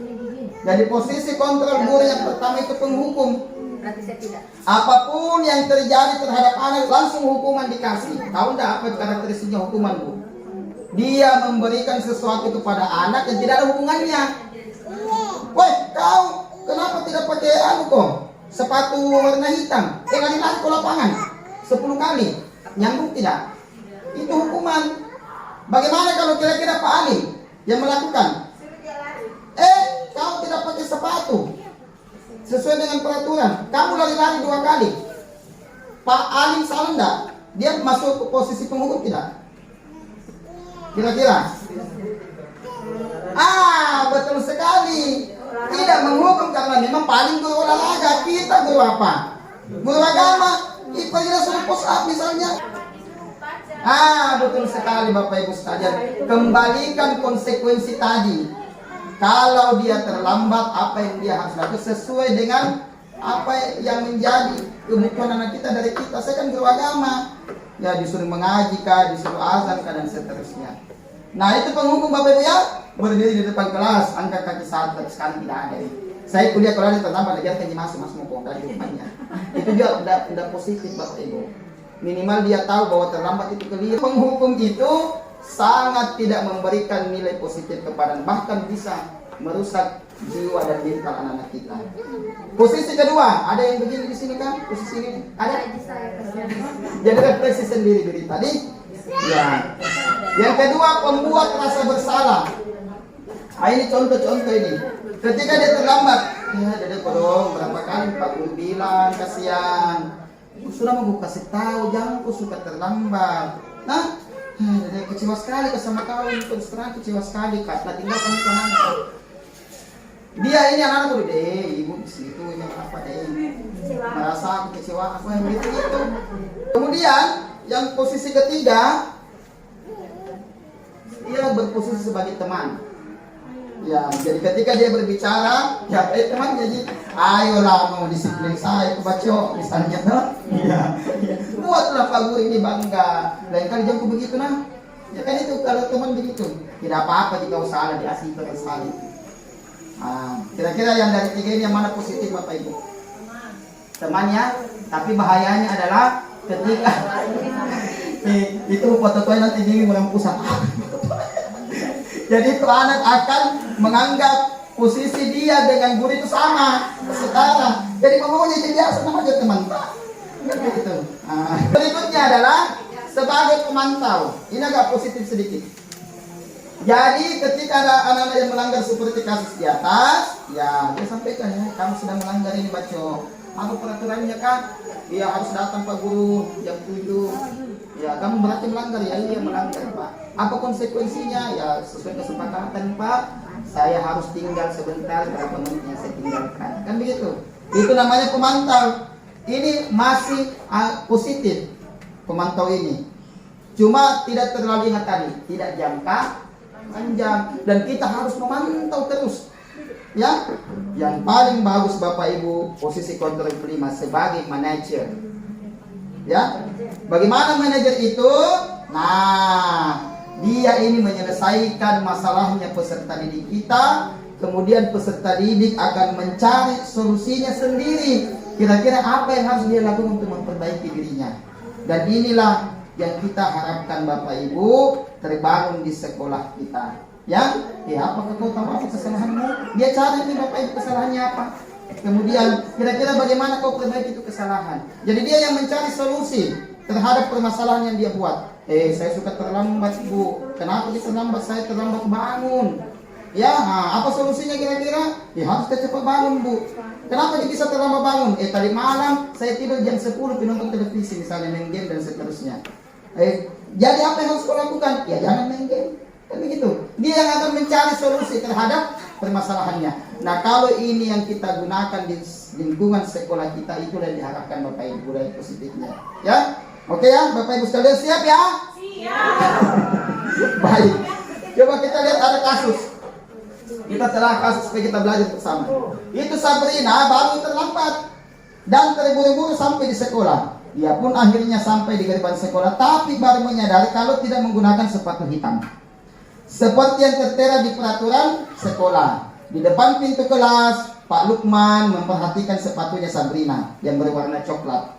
Jadi posisi kontrol guru yang pertama itu penghukum. Apapun yang terjadi terhadap anak langsung hukuman dikasih. Tahu enggak apa karakteristiknya hukuman Bu? Dia memberikan sesuatu kepada anak yang tidak ada hubungannya. Woi, kau kenapa tidak pakai sepatu warna hitam? Lari-lari ke lapangan 10 kali. Nyambung tidak? Itu hukuman. Bagaimana kalau kira-kira Pak Ali yang melakukan? Kau tidak pakai sepatu sesuai dengan peraturan. Kamu lari-lari 2 kali. Pak Ali salah enggak? Dia masuk ke posisi penghukum tidak? Kira-kira? Betul sekali. Tidak menghukum karena memang paling guru olahraga. Kita guru apa? Guru agama. Kita tidak suruh push up misalnya. Betul sekali Bapak Ibu sekalian. Kembalikan konsekuensi tadi. Kalau dia terlambat, apa yang dia harus lakukan sesuai dengan apa yang menjadi kebutuhan anak kita dari kita. Saya kan guru agama. Ya disuruh mengaji kah, disuruh azan kah, dan seterusnya. Nah itu penghukum Bapak Ibu ya. Berdiri di depan kelas, angkat kaki satu, sekali tidak ada. Saya kuliah kalau ada terlambat, dia akan masuk mau dari rumahnya. Itu juga tidak positif Bapak Ibu. Minimal dia tahu bahwa terlambat itu keliru. Penghukum itu sangat tidak memberikan nilai positif kepada, bahkan bisa merusak jiwa dan mental anak-anak kita. Posisi kedua, ada yang begini di sini kan? Posisi ini ada. Jadi refleksi sendiri diri tadi. Ya. Yang kedua, pembuat rasa bersalah. Ini contoh-contoh ini. Ketika dia terlambat, dia tolong berapa kali Pak Guru bilang, kasihan. Sudah mau kasih tahu, jangan kau suka terlambat. Nah, dia kecewa sekali sama kau, terus terang kecewa sekali. Karena tinggalkan itu anak. Dia ini anak-anak udah ibu di situ ini apa deh? Merasa aku kecewa, aku yang gitu. Kemudian yang posisi ketiga, dia berposisi sebagai teman. Ya, jadi ketika dia berbicara, ya teman jadi, ayolah mau disiplin saya kebaco misalnya, no? Ya, buatlah Pak Guru ini bangga. Lain kali jangan begitu nah. Ya kan itu kalau teman begitu, tidak apa-apa jika salah diasih sekali. Kira-kira yang dari tiga ini yang mana positif Bapak Ibu? Temannya, tapi bahayanya adalah ketika itu foto-foto nanti di orang pusat. Jadi itu anak akan menganggap posisi dia dengan guru itu sama, setara. Jadi maunya jadi biasa sama aja teman. Gitu. Berikutnya adalah sebagai pemantau. Ini agak positif sedikit. Jadi ketika ada anak-anak yang melanggar seperti kasus di atas, ya dia sampaikan ya, kamu sudah melanggar ini baco. Apa peraturannya kan? Iya harus datang Pak Guru jam 7. Ya kamu berarti melanggar ya, iya melanggar Pak. Apa konsekuensinya? Ya sesuai kesepakatan Pak. Saya harus tinggal sebentar, berapa menit yang saya tinggalkan. Kan begitu. Itu namanya pemantau. Ini masih positif pemantau ini. Cuma tidak terlalu ingat tadi, tidak jangka panjang dan kita harus memantau terus. Ya, yang paling bagus Bapak Ibu posisi kontrol kelima sebagai manajer. Ya, bagaimana manajer itu? Nah, dia ini menyelesaikan masalahnya peserta didik kita, kemudian peserta didik akan mencari solusinya sendiri. Kira-kira apa yang harus dia lakukan untuk memperbaiki dirinya. Dan inilah yang kita harapkan Bapak Ibu terbangun di sekolah kita. Ya, apakah kau tahu apa kesalahanmu? Dia cari nih Bapak Ibu kesalahannya apa. Kemudian kira-kira bagaimana kau perbaiki itu kesalahan. Jadi dia yang mencari solusi terhadap permasalahan yang dia buat. Saya suka terlambat Bu. Kenapa dia terlambat? Saya terlambat bangun. Ya, apa solusinya kira-kira? Ya harus cepat bangun Bu. Kenapa dia bisa terlambat bangun? Tadi malam saya tidur jam 10 nonton televisi misalnya main game dan seterusnya. Jadi apa yang harus kau lakukan? Ya jangan main game. Kan begitu. Dia yang akan mencari solusi terhadap permasalahannya. Nah, kalau ini yang kita gunakan di lingkungan sekolah kita, itulah yang diharapkan Bapak Ibu dari positifnya. Ya? Oke ya, Bapak Ibu sekalian siap ya? Siap. Baik. Coba kita lihat ada kasus. Kita telah kasus supaya kita belajar bersama. Itu Sabrina baru terlambat dan terburu-buru sampai di sekolah. Dia pun akhirnya sampai di gerbang sekolah, tapi baru menyadari kalau tidak menggunakan sepatu hitam. Seperti yang tertera di peraturan sekolah. Di depan pintu kelas, Pak Lukman memperhatikan sepatunya Sabrina yang berwarna coklat.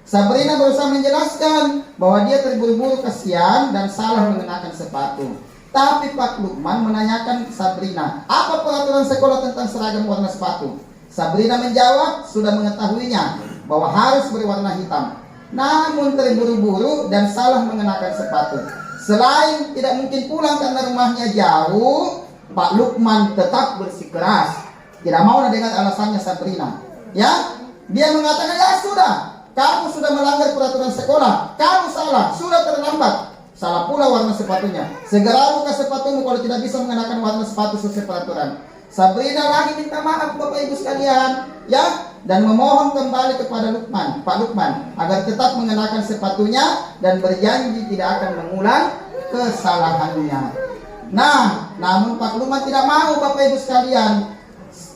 Sabrina berusaha menjelaskan bahwa dia terburu-buru kasihan dan salah mengenakan sepatu. Tapi Pak Lukman menanyakan Sabrina, apa peraturan sekolah tentang seragam warna sepatu? Sabrina menjawab sudah mengetahuinya bahwa harus berwarna hitam. Namun terburu-buru dan salah mengenakan sepatu. Selain tidak mungkin pulang karena rumahnya jauh, Pak Lukman tetap bersikeras. Tidak mau dengan alasannya Sabrina. Ya, dia mengatakan ya sudah, kamu sudah melanggar peraturan sekolah, kamu salah, sudah terlambat. Salah pula warna sepatunya. Segera buka sepatumu kalau tidak bisa mengenakan warna sepatu sesuai peraturan. Sabrina lagi minta maaf Bapak Ibu sekalian, ya, dan memohon kembali kepada Pak Lukman agar tetap mengenakan sepatunya dan berjanji tidak akan mengulang kesalahannya. Nah, namun Pak Lukman tidak mau Bapak Ibu sekalian.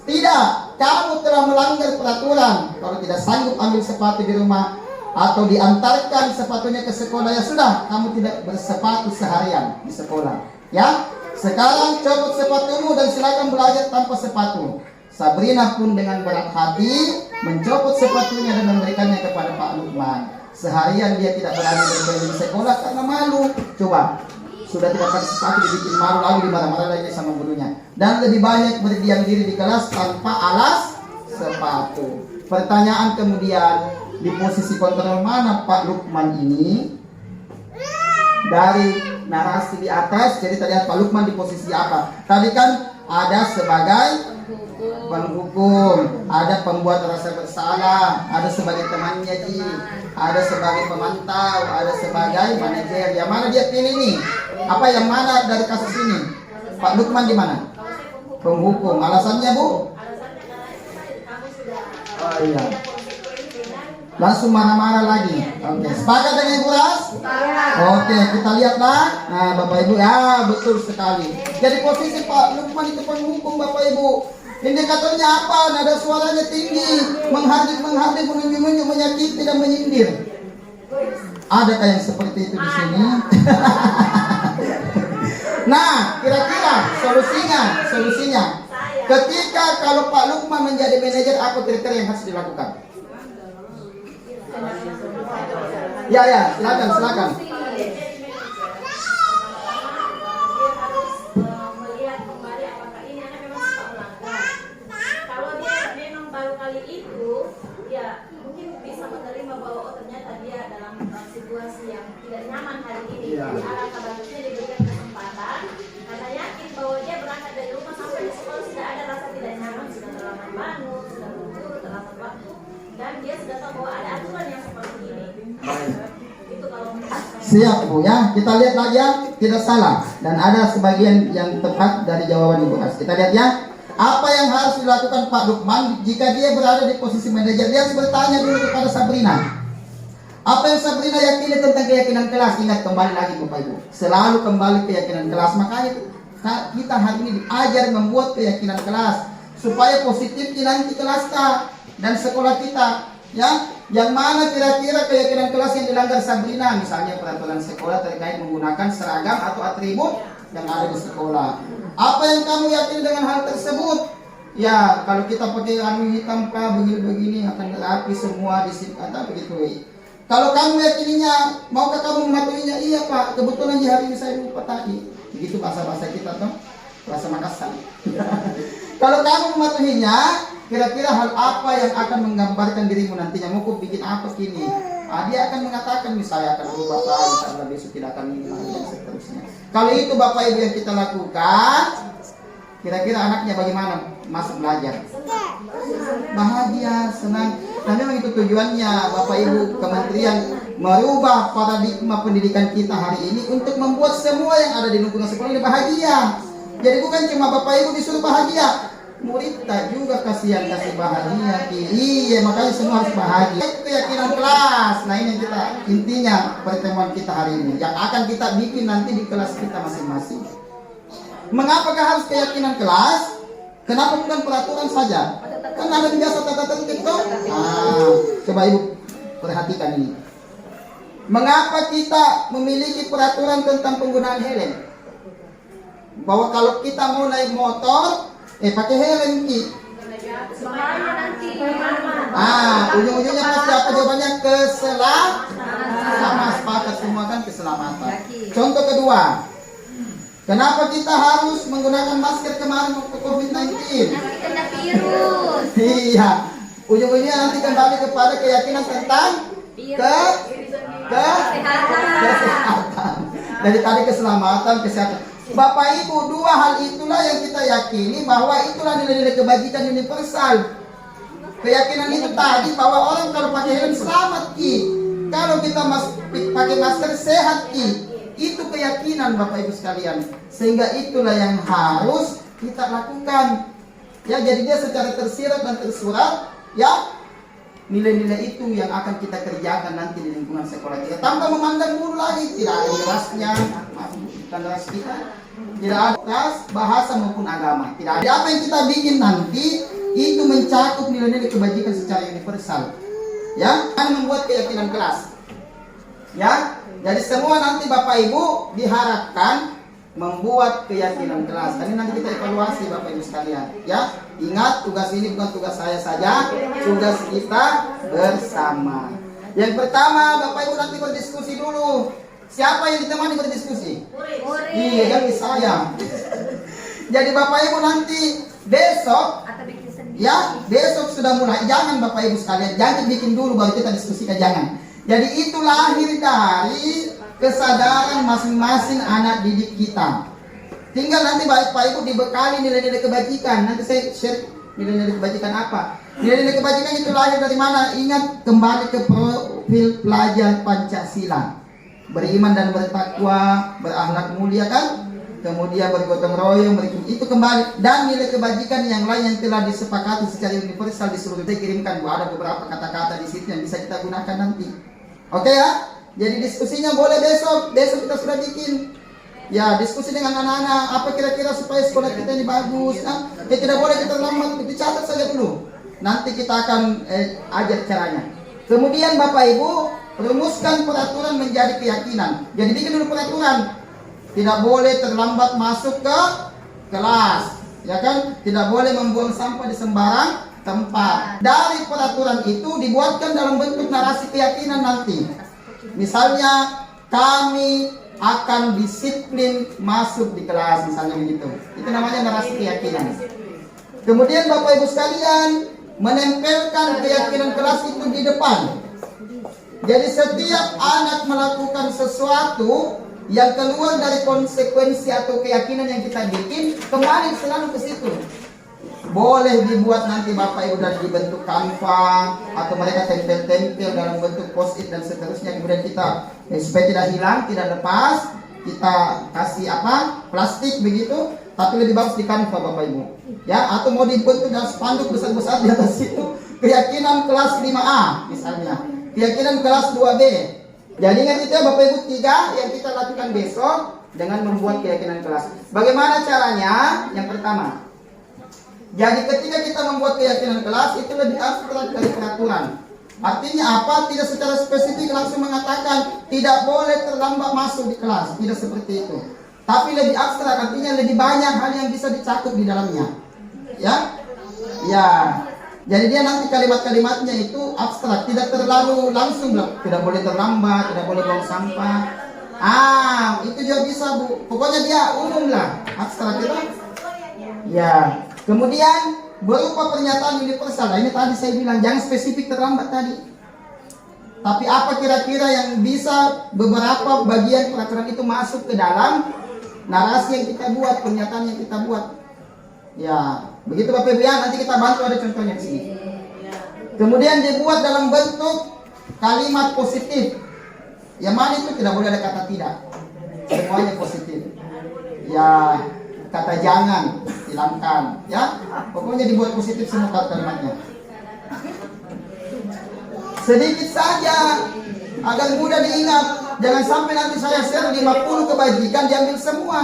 Tidak, kamu telah melanggar peraturan. Kalau tidak sanggup ambil sepatu di rumah atau diantarkan sepatunya ke sekolah, ya sudah, kamu tidak bersepatu seharian di sekolah. Ya. Sekarang copot sepatumu dan silakan belajar tanpa sepatu. Sabrina pun dengan berat hati mencopot sepatunya dan memberikannya kepada Pak Lukman. Seharian dia tidak berani berkeliling di sekolah karena malu. Coba, sudah tidak pakai sepatu dibikin malu, lalu dimarah-marah lagi sama gurunya. Dan lebih banyak berdiam diri di kelas tanpa alas sepatu. Pertanyaan kemudian, di posisi kontrol mana Pak Lukman ini? Dari narasi di atas, jadi terlihat Pak Lukman di posisi apa? Tadi kan ada sebagai penghukum, ada pembuat rasa bersalah, ada sebagai temannya Ji, ada sebagai pemantau, ada sebagai manajer. Yang mana dia pilih nih? Apa yang mana dari kasus ini? Pak Lukman di mana? Penghukum. Alasannya Bu? Alasannya karena itu kamu sudah Oh iya. konsekuensi dengan Langsung marah-marah lagi. Oke, sepakat dengan Ibu Ras? Oke, kita lihatlah. Nah, Bapak Ibu, ya betul sekali. Jadi posisi Pak Lukman itu penghukum Bapak Ibu. Indikatornya apa? Nada suaranya tinggi, menghardik, menunjuk-nunjuk, menyakiti dan menyindir. Adakah yang seperti itu di sini? Nah, kira-kira solusinya. Ketika kalau Pak Lukman menjadi manajer, apa kira-kira yang harus dilakukan? Ya, silakan. Melihat kembali apakah ini anak memang suka melanggar. Kalau dia memang baru kali itu, ya mungkin bisa menerima bahwa oh ternyata dia dalam situasi yang tidak nyaman hari ini. Jadi alangkah bagusnya diberikan kesempatan. Karena yakin bahwa dia berangkat dari rumah sampai di sekolah sudah ada rasa tidak nyaman, sudah terlambat bangun, sudah buru-buru, terlambat waktu, dan dia sudah tahu bahwa ada aturan yang seperti ini. Itu kalau Siap Bu ya, kita lihat lagi ya, tidak salah. Dan ada sebagian yang tepat dari jawaban Ibu Ras. Kita lihat ya, apa yang harus dilakukan Pak Lukman jika dia berada di posisi manajer. Dia harus bertanya dulu kepada Sabrina. Apa yang Sabrina yakini tentang keyakinan kelas? Ingat kembali lagi Bapak Ibu, selalu kembali keyakinan kelas. Makanya kita hari ini diajar membuat keyakinan kelas supaya positifnya nanti kelas kita dan sekolah kita. Ya, yang mana kira-kira keyakinan kelas yang dilanggar Sabrina, misalnya peraturan sekolah terkait menggunakan seragam atau atribut yang ada di sekolah. Apa yang kamu yakini dengan hal tersebut? Ya, kalau kita pakai hitam begini akan rapi semua di sini, atau begitu. Kalau kamu yakininya, maukah kamu mematuhinya? Iya Pak, kebetulan di hari ini saya lupa tadi. Begitu bahasa kita tuh, bahasa Makassar. Kalau kamu mematuhinya, kira-kira hal apa yang akan menggambarkan dirimu nantinya? Mau kau bikin apa kini? Dia akan mengatakan misalnya akan berubah Pak, insya besok tidak akan ini dan seterusnya. Kalau itu Bapak Ibu yang kita lakukan, kira-kira anaknya bagaimana masuk belajar? Bahagia, senang. Nah memang itu tujuannya Bapak Ibu Kementerian merubah paradigma pendidikan kita hari ini untuk membuat semua yang ada di lingkungan sekolah ini bahagia. Jadi bukan cuma Bapak Ibu disuruh bahagia, murid tak juga kasih bahagia. Iya, makanya semua harus bahagia. Itu keyakinan kelas. Nah ini yang kita intinya pertemuan kita hari ini yang akan kita bikin nanti di kelas kita masing-masing. Mengapakah harus keyakinan kelas? Kenapa bukan peraturan saja? Kan ada biasa tata tertib tuh. Coba Ibu perhatikan ini. Mengapa kita memiliki peraturan tentang penggunaan helm? Bahwa kalau kita mau naik motor, pakai helm Ki. Bahaya nanti. Ujung-ujungnya pasti apa jawabannya? Sama sepakat semua kan keselamatan. Contoh kedua, kenapa kita harus menggunakan masker kemarin untuk COVID-19? Kena virus. Iya, ujung-ujungnya nanti kembali kepada keyakinan tentang kesehatan. Dari tadi keselamatan, kesehatan. Bapak Ibu, dua hal itulah yang kita yakini bahwa itulah nilai-nilai kebajikan universal. Keyakinan itu tadi bahwa orang kalau pakai helm selamat Ki. Kalau kita pakai masker sehat Ki. Itu keyakinan Bapak Ibu sekalian. Sehingga itulah yang harus kita lakukan. Ya, jadinya secara tersirat dan tersurat, ya nilai-nilai itu yang akan kita kerjakan nanti di lingkungan sekolah kita. Tanpa memandang bulu lagi, tidak ada rasnya, bukan ras kita, tidak ada ras, bahasa maupun agama. Tidak ada. Apa yang kita bikin nanti itu mencakup nilai-nilai kebajikan secara universal. Ya, akan membuat keyakinan kelas. Ya, jadi semua nanti Bapak Ibu diharapkan membuat keyakinan kelas. Tadi nanti kita evaluasi Bapak Ibu sekalian. Ya, ingat tugas ini bukan tugas saya saja, tugas kita bersama. Yang pertama Bapak Ibu nanti berdiskusi dulu. Siapa yang ditemani berdiskusi? Iya, kan saya. Jadi Bapak Ibu nanti besok, ya besok sudah mulai. Jangan Bapak Ibu sekalian, jangan bikin dulu baru kita diskusikan, jangan. Jadi itu lahir dari kesadaran masing-masing anak didik kita. Tinggal nanti Bapak Ibu dibekali nilai-nilai kebajikan. Nanti saya share nilai-nilai kebajikan apa. Nilai-nilai kebajikan itu lahir dari mana? Ingat kembali ke profil pelajar Pancasila. Beriman dan bertakwa, berakhlak mulia kan? kemudian bergotong royong, itu kembali, dan nilai kebajikan yang lain yang telah disepakati secara universal di seluruh dunia kirimkan. Ada beberapa kata-kata di situ yang bisa kita gunakan nanti. Oke ya? Jadi diskusinya boleh besok kita sudah bikin. Ya, diskusi dengan anak-anak, apa kira-kira supaya sekolah kita ini bagus. Tidak boleh kita lambat, dicatat saja dulu. Nanti kita akan ajar caranya. Kemudian Bapak Ibu, rumuskan peraturan menjadi keyakinan. Jadi bikin dulu peraturan. Tidak boleh terlambat masuk ke kelas, ya kan? Tidak boleh membuang sampah di sembarang tempat. Dari peraturan itu dibuatkan dalam bentuk narasi keyakinan nanti. Misalnya, kami akan disiplin masuk di kelas, misalnya begitu. Itu namanya narasi keyakinan. Kemudian Bapak Ibu sekalian, menempelkan keyakinan kelas itu di depan. Jadi setiap anak melakukan sesuatu yang keluar dari konsekuensi atau keyakinan yang kita bikin, kembali selalu ke situ. Boleh dibuat nanti Bapak Ibu dan dibentuk kanva, atau mereka tempel-tempel dalam bentuk post-it dan seterusnya. Kemudian kita supaya tidak hilang, tidak lepas, kita kasih plastik begitu, tapi lebih bagus di kanva Bapak Ibu. Ya, atau mau dibentuk dalam spanduk besar-besar di atas itu. Keyakinan kelas 5A misalnya, keyakinan kelas 2B. Jadi ingat itu ya Bapak Ibu, 3 yang kita lakukan besok dengan membuat keyakinan kelas. Bagaimana caranya? Yang pertama, jadi ketika kita membuat keyakinan kelas itu lebih abstrak dari peraturan. Artinya apa? Tidak secara spesifik langsung mengatakan tidak boleh terlambat masuk di kelas. Tidak seperti itu. Tapi lebih abstrak, artinya lebih banyak hal yang bisa dicakup di dalamnya. Ya? Ya. Jadi dia nanti kalimat-kalimatnya itu abstrak, tidak terlalu langsung, tidak boleh terlambat, tidak boleh buang sampah. Itu juga bisa Bu. Pokoknya dia umum lah, abstrak itu. Ya. Kemudian berupa pernyataan universal. Nah, ini tadi saya bilang jangan spesifik terlambat tadi. Tapi apa kira-kira yang bisa beberapa bagian peraturan itu masuk ke dalam narasi yang kita buat, pernyataan yang kita buat. Ya, begitu Bapak Ibu ya, nanti kita bantu ada contohnya di sini. Kemudian dibuat dalam bentuk kalimat positif. Yang mana itu tidak boleh ada kata tidak. Semuanya positif. Ya, kata jangan hilangkan, ya. Pokoknya dibuat positif semua kalimatnya. Sedikit saja agar mudah diingat. Jangan sampai nanti saya share 50 kebajikan diambil semua.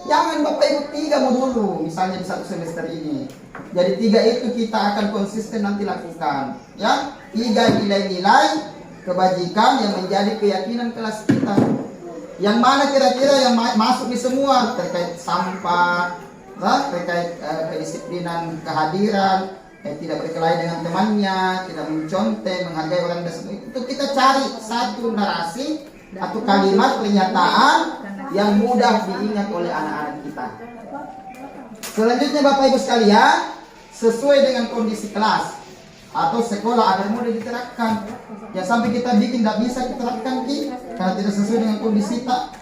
Jangan Bapak Ibu 3 dulu, misalnya di satu semester ini. Jadi 3 itu kita akan konsisten nanti lakukan, ya. 3 nilai-nilai kebajikan yang menjadi keyakinan kelas kita. Yang mana kira-kira yang masuk di semua, terkait sampah, terkait kedisiplinan kehadiran, tidak berkelahi dengan temannya, tidak mencontek, menghargai orang dewasa. Itu kita cari satu narasi atau kalimat pernyataan yang mudah diingat oleh anak-anak kita. Selanjutnya Bapak Ibu sekalian, sesuai dengan kondisi kelas atau sekolah agar mudah diterapkan. Ya sampai kita bikin tidak bisa diterapkan karena tidak sesuai dengan kondisi tak.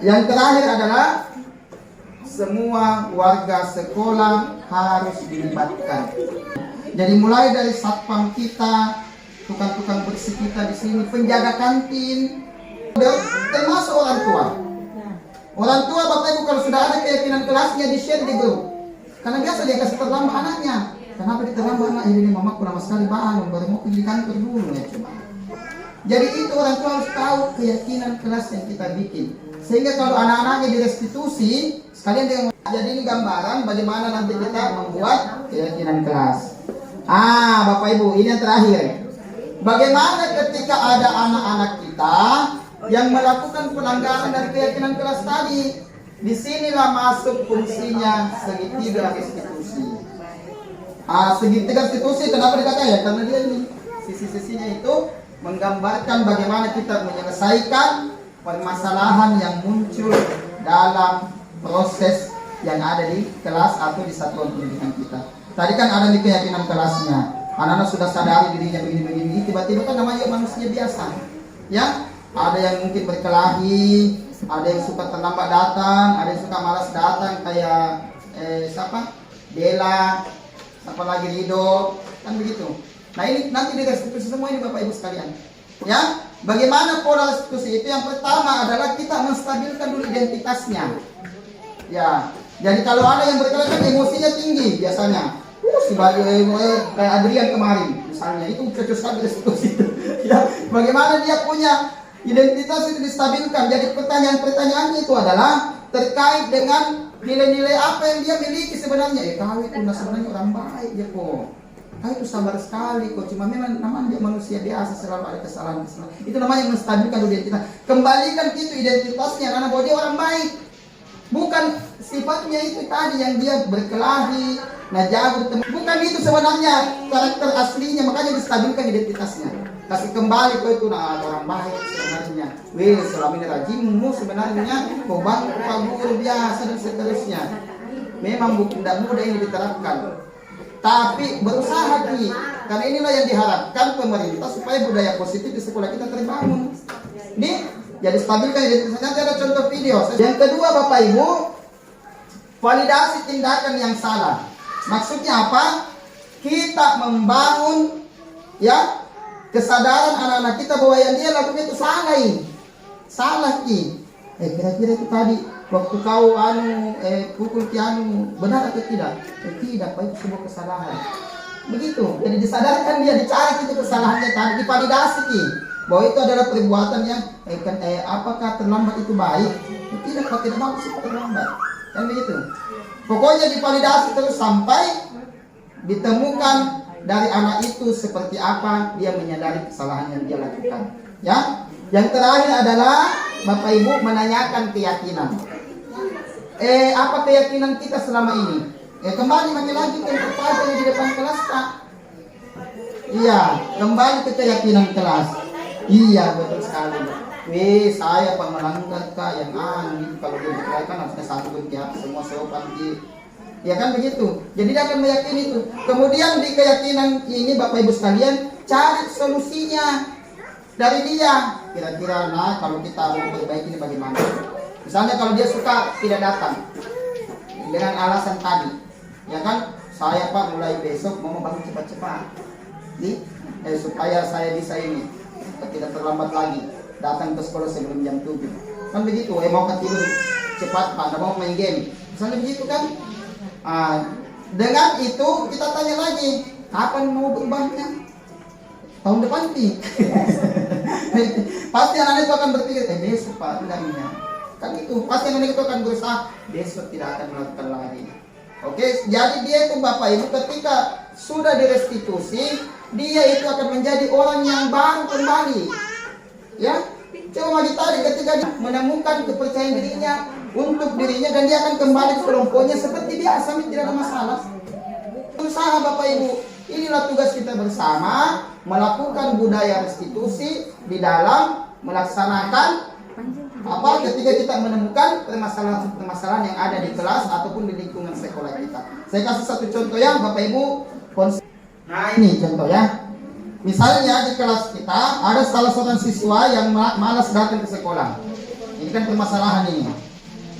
Yang terakhir adalah semua warga sekolah harus dilibatkan. Jadi mulai dari satpam kita, tukang-tukang bersih kita di sini, penjaga kantin, termasuk orang tua. Orang tua Bapak Ibu kalau sudah ada keyakinan kelasnya di-share di grup. Karena biasa dia kasih terlambat anaknya. Kenapa diterlambat anak ini mamaku lama sekali bangun baru mau pergi kantor dulu ya coba. Jadi itu orang tua harus tahu keyakinan kelas yang kita bikin. Sehingga kalau anak-anaknya direstitusi, sekalian dia jadi ini gambaran bagaimana nanti kita membuat keyakinan kelas. Bapak Ibu, ini yang terakhir. Bagaimana ketika ada anak-anak kita yang melakukan pelanggaran dari keyakinan kelas tadi? Disinilah masuk fungsinya segitiga restitusi. Segitiga restitusi kenapa dikatakan ya? Karena dia ini sisi-sisinya itu menggambarkan bagaimana kita menyelesaikan permasalahan yang muncul dalam proses yang ada di kelas atau di satuan pendidikan kita. Tadi kan ada di keyakinan kelasnya. Anak-anak sudah sadari dirinya begini-begini, tiba-tiba kan namanya manusia biasa. Ya, ada yang mungkin berkelahi, ada yang suka terlambat datang, ada yang suka malas datang kayak siapa? Dela, siapa lagi Rido, kan begitu. Nah ini nanti direstitusi semua ini Bapak Ibu sekalian. Ya, bagaimana pola restitusi itu? Yang pertama adalah kita menstabilkan dulu identitasnya. Ya, jadi kalau ada yang berkelahi kan emosinya tinggi biasanya. Sebagai kayak Adrian kemarin misalnya, itu cocok sekali restitusi itu. Ya, bagaimana dia punya identitas itu distabilkan. Jadi pertanyaan-pertanyaannya itu adalah terkait dengan nilai-nilai apa yang dia miliki sebenarnya. Kau itu sebenarnya orang baik ya kok. Kau itu sabar sekali kok. Cuma memang namanya dia manusia biasa, selalu ada kesalahan-kesalahan. Itu namanya menstabilkan identitas. Kembalikan itu identitasnya karena bahwa dia orang baik. Bukan sifatnya itu tadi yang dia berkelahi, najabur, bukan itu sebenarnya karakter aslinya, makanya distabilkan identitasnya. Kasih kembali kau itu orang baik sebenarnya. Selama ini rajinmu sebenarnya, kau bantu Pak Guru biasa dan seterusnya. Memang tidak mudah ini diterapkan. Tapi berusaha Ki, karena inilah yang diharapkan pemerintah supaya budaya positif di sekolah kita terbangun. Nih, jadi stabilkan identitas. Nanti ada contoh video. Yang kedua Bapak Ibu, validasi tindakan yang salah. Maksudnya apa? Kita membangun ya kesadaran anak-anak kita bahwa yang dia lakukan itu salah ini. Salah Ki. Kira-kira itu tadi waktu kau pukul Ki benar atau tidak? Tidak, Pak, itu sebuah kesalahan. Begitu. Jadi disadarkan dia, dicari itu kesalahannya tadi, divalidasi Ki. Bahwa itu adalah perbuatan yang apakah terlambat itu baik? Tidak, Pak, tidak bagus itu terlambat. Kan begitu. Pokoknya divalidasi terus sampai ditemukan dari anak itu seperti apa dia menyadari kesalahan yang dia lakukan. Ya. Yang terakhir adalah Bapak Ibu menanyakan keyakinan. Apa keyakinan kita selama ini? Kembali lagi ke pertanyaan di depan kelas, Pak. Iya, kembali ke keyakinan kelas. Iya, betul sekali. Saya melanggar Kak yang kalau dia berkelahi harusnya satu pihak semua sopan di. Ya kan begitu. Jadi dia akan meyakini itu. Kemudian di keyakinan ini Bapak Ibu sekalian cari solusinya dari dia. Kira-kira kalau kita mau perbaiki ini bagaimana? Misalnya kalau dia suka tidak datang dengan alasan tadi, ya kan? Saya Pak mulai besok mau bangun cepat-cepat, supaya saya bisa ini tidak terlambat lagi datang ke sekolah sebelum jam 7. Kan begitu. Mau tidur cepat Pak, nggak mau main game. Misalnya begitu kan? Dengan itu kita tanya lagi, kapan mau berubahnya? Tahun depan Pi. Pasti anak itu akan berpikir, besok Pak, enggaknya. Kan itu, pasti anak itu akan berusaha, besok tidak akan melakukan lagi. Oke, jadi dia itu Bapak Ibu ketika sudah direstitusi, dia itu akan menjadi orang yang baru kembali. Ya, coba lagi tadi ketika dia menemukan kepercayaan dirinya untuk dirinya dan dia akan kembali ke kelompoknya seperti biasa, tidak ada masalah. Usaha Bapak Ibu, inilah tugas kita bersama melakukan budaya restitusi di dalam melaksanakan ketika kita menemukan permasalahan yang ada di kelas ataupun di lingkungan sekolah kita. Saya kasih satu contoh ya Bapak Ibu. Nah ini contoh ya. Misalnya di kelas kita ada salah seorang siswa yang malas datang ke sekolah. Ini kan permasalahan ini.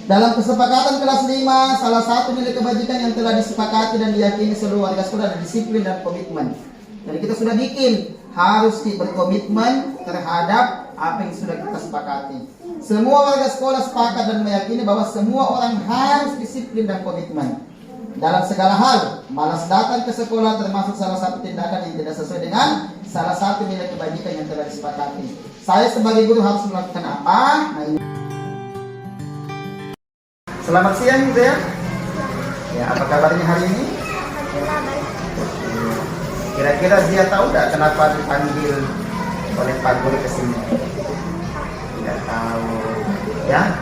Dalam kesepakatan kelas 5, salah satu nilai kebajikan yang telah disepakati dan diyakini seluruh warga sekolah adalah disiplin dan komitmen. Jadi kita sudah bikin harus berkomitmen terhadap apa yang sudah kita sepakati. Semua warga sekolah sepakat dan meyakini bahwa semua orang harus disiplin dan komitmen dalam segala hal. Malas datang ke sekolah termasuk salah satu tindakan yang tidak sesuai dengan salah satu nilai kebajikan yang telah disepakati. Saya sebagai guru harus melakukan apa? Nah, ini. Selamat siang Zia. Ya, apa kabarnya hari ini? Kira-kira Zia tahu tidak kenapa dipanggil oleh Pak Guru ke sini? Tidak tahu. Ya,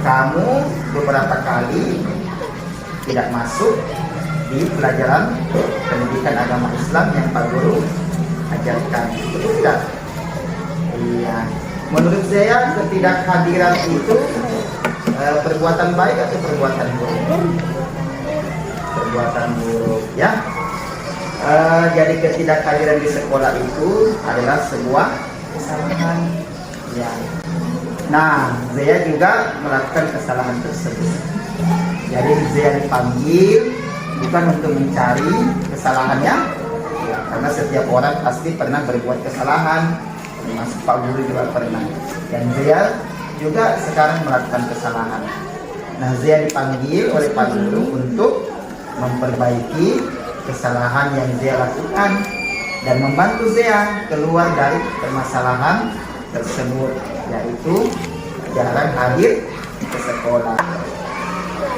kamu beberapa kali tidak masuk di pelajaran pendidikan agama Islam yang Pak Guru ajarkan. Betul tidak? Iya. Menurut saya ketidakhadiran itu perbuatan baik atau perbuatan buruk? Perbuatan buruk, ya. Jadi ketidakhadiran di sekolah itu adalah sebuah kesalahan. Ya. Nah, Zia juga melakukan kesalahan tersebut. Jadi Zia dipanggil bukan untuk mencari kesalahannya, ya, karena setiap orang pasti pernah berbuat kesalahan. termasuk Pak Guru juga pernah. Dan Zia juga sekarang melakukan kesalahan. Nah, Zia dipanggil oleh Pak Guru untuk memperbaiki kesalahan yang Zia lakukan dan membantu Zia keluar dari permasalahan tersebut, yaitu jarang hadir ke sekolah.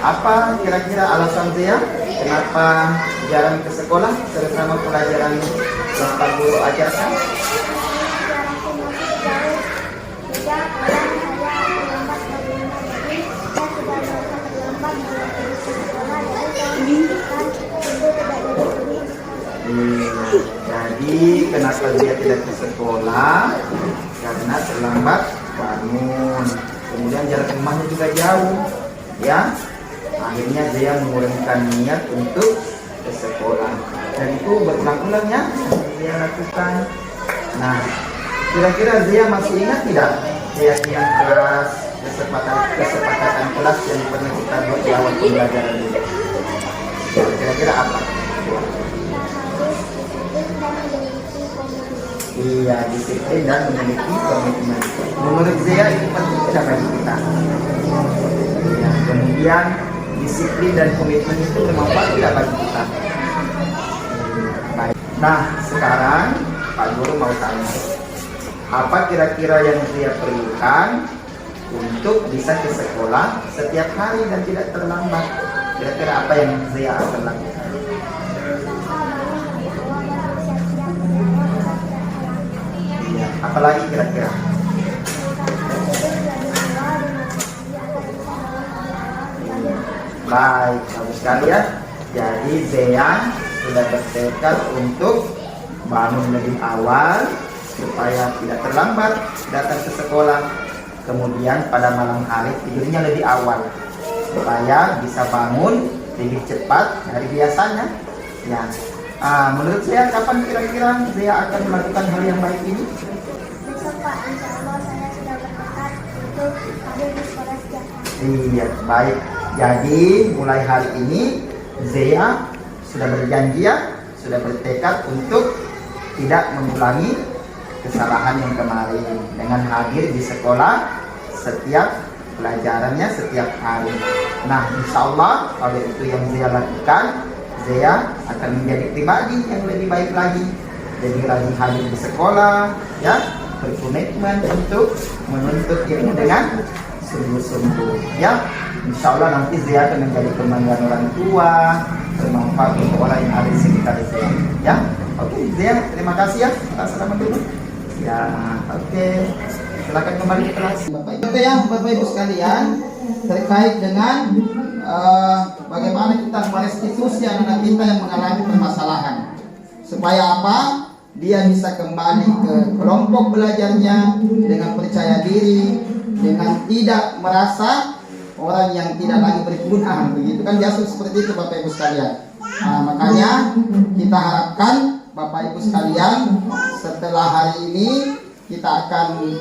Apa kira-kira alasan Zia kenapa jarang ke sekolah terutama pelajaran yang Pak Guru ajarkan? Jadi kenapa dia tidak ke sekolah? Karena terlambat bangun. Kemudian jarak rumahnya juga jauh, ya. Akhirnya dia mengurangkan niat untuk ke sekolah. Dan itu berulang-ulang ya dia lakukan. Nah, kira-kira Zia masih ingat tidak keyakinan kelas, kesepakatan kelas yang pernah kita buat di awal pembelajaran ini? Kira-kira apa? Iya, disiplin dan memiliki komitmen. Menurut Zia itu penting tidak bagi kita. Ya, kemudian disiplin dan komitmen itu bermanfaat tidak bagi kita. Baik. Nah, sekarang Pak Guru mau tanya, apa kira-kira yang Zia perlukan untuk bisa ke sekolah setiap hari dan tidak terlambat? Kira-kira apa yang Zia akan lakukan? Apalagi kira-kira? Baik, bagus sekali ya. Jadi Zia sudah bertekad untuk bangun lebih awal supaya tidak terlambat datang ke sekolah. Kemudian pada malam hari tidurnya lebih awal supaya bisa bangun lebih cepat dari biasanya. Ya. Menurut Zia kapan kira-kira Zia akan melakukan hal yang baik ini? Pak, insya Allah saya sudah bertekad untuk hadir di sekolah setiap hari. Iya, baik. Jadi mulai hari ini Zia sudah berjanji ya, sudah bertekad untuk tidak mengulangi kesalahan yang kemarin dengan hadir di sekolah setiap pelajarannya setiap hari. Nah, insya Allah kalau itu yang Zia lakukan, Zia akan menjadi pribadi yang lebih baik lagi. Jadi rajin hadir di sekolah, ya, berkomitmen untuk menuntut ilmu dengan sungguh-sungguh, ya. Insya Allah nanti Zia akan menjadi kebanggaan orang tua, bermanfaat untuk orang yang ada di sekitar Zia, ya. Oke, Zia, terima kasih ya. Assalamualaikum dulu. Ya, oke. Silakan kembali ke kelas. Bapak Ibu sekalian, terkait dengan bagaimana kita merestitusi anak-anak kita yang mengalami permasalahan, supaya apa? Dia bisa kembali ke kelompok belajarnya dengan percaya diri, dengan tidak merasa orang yang tidak lagi berguna, begitu kan biasa seperti itu Bapak Ibu sekalian. Makanya kita harapkan Bapak Ibu sekalian setelah hari ini kita akan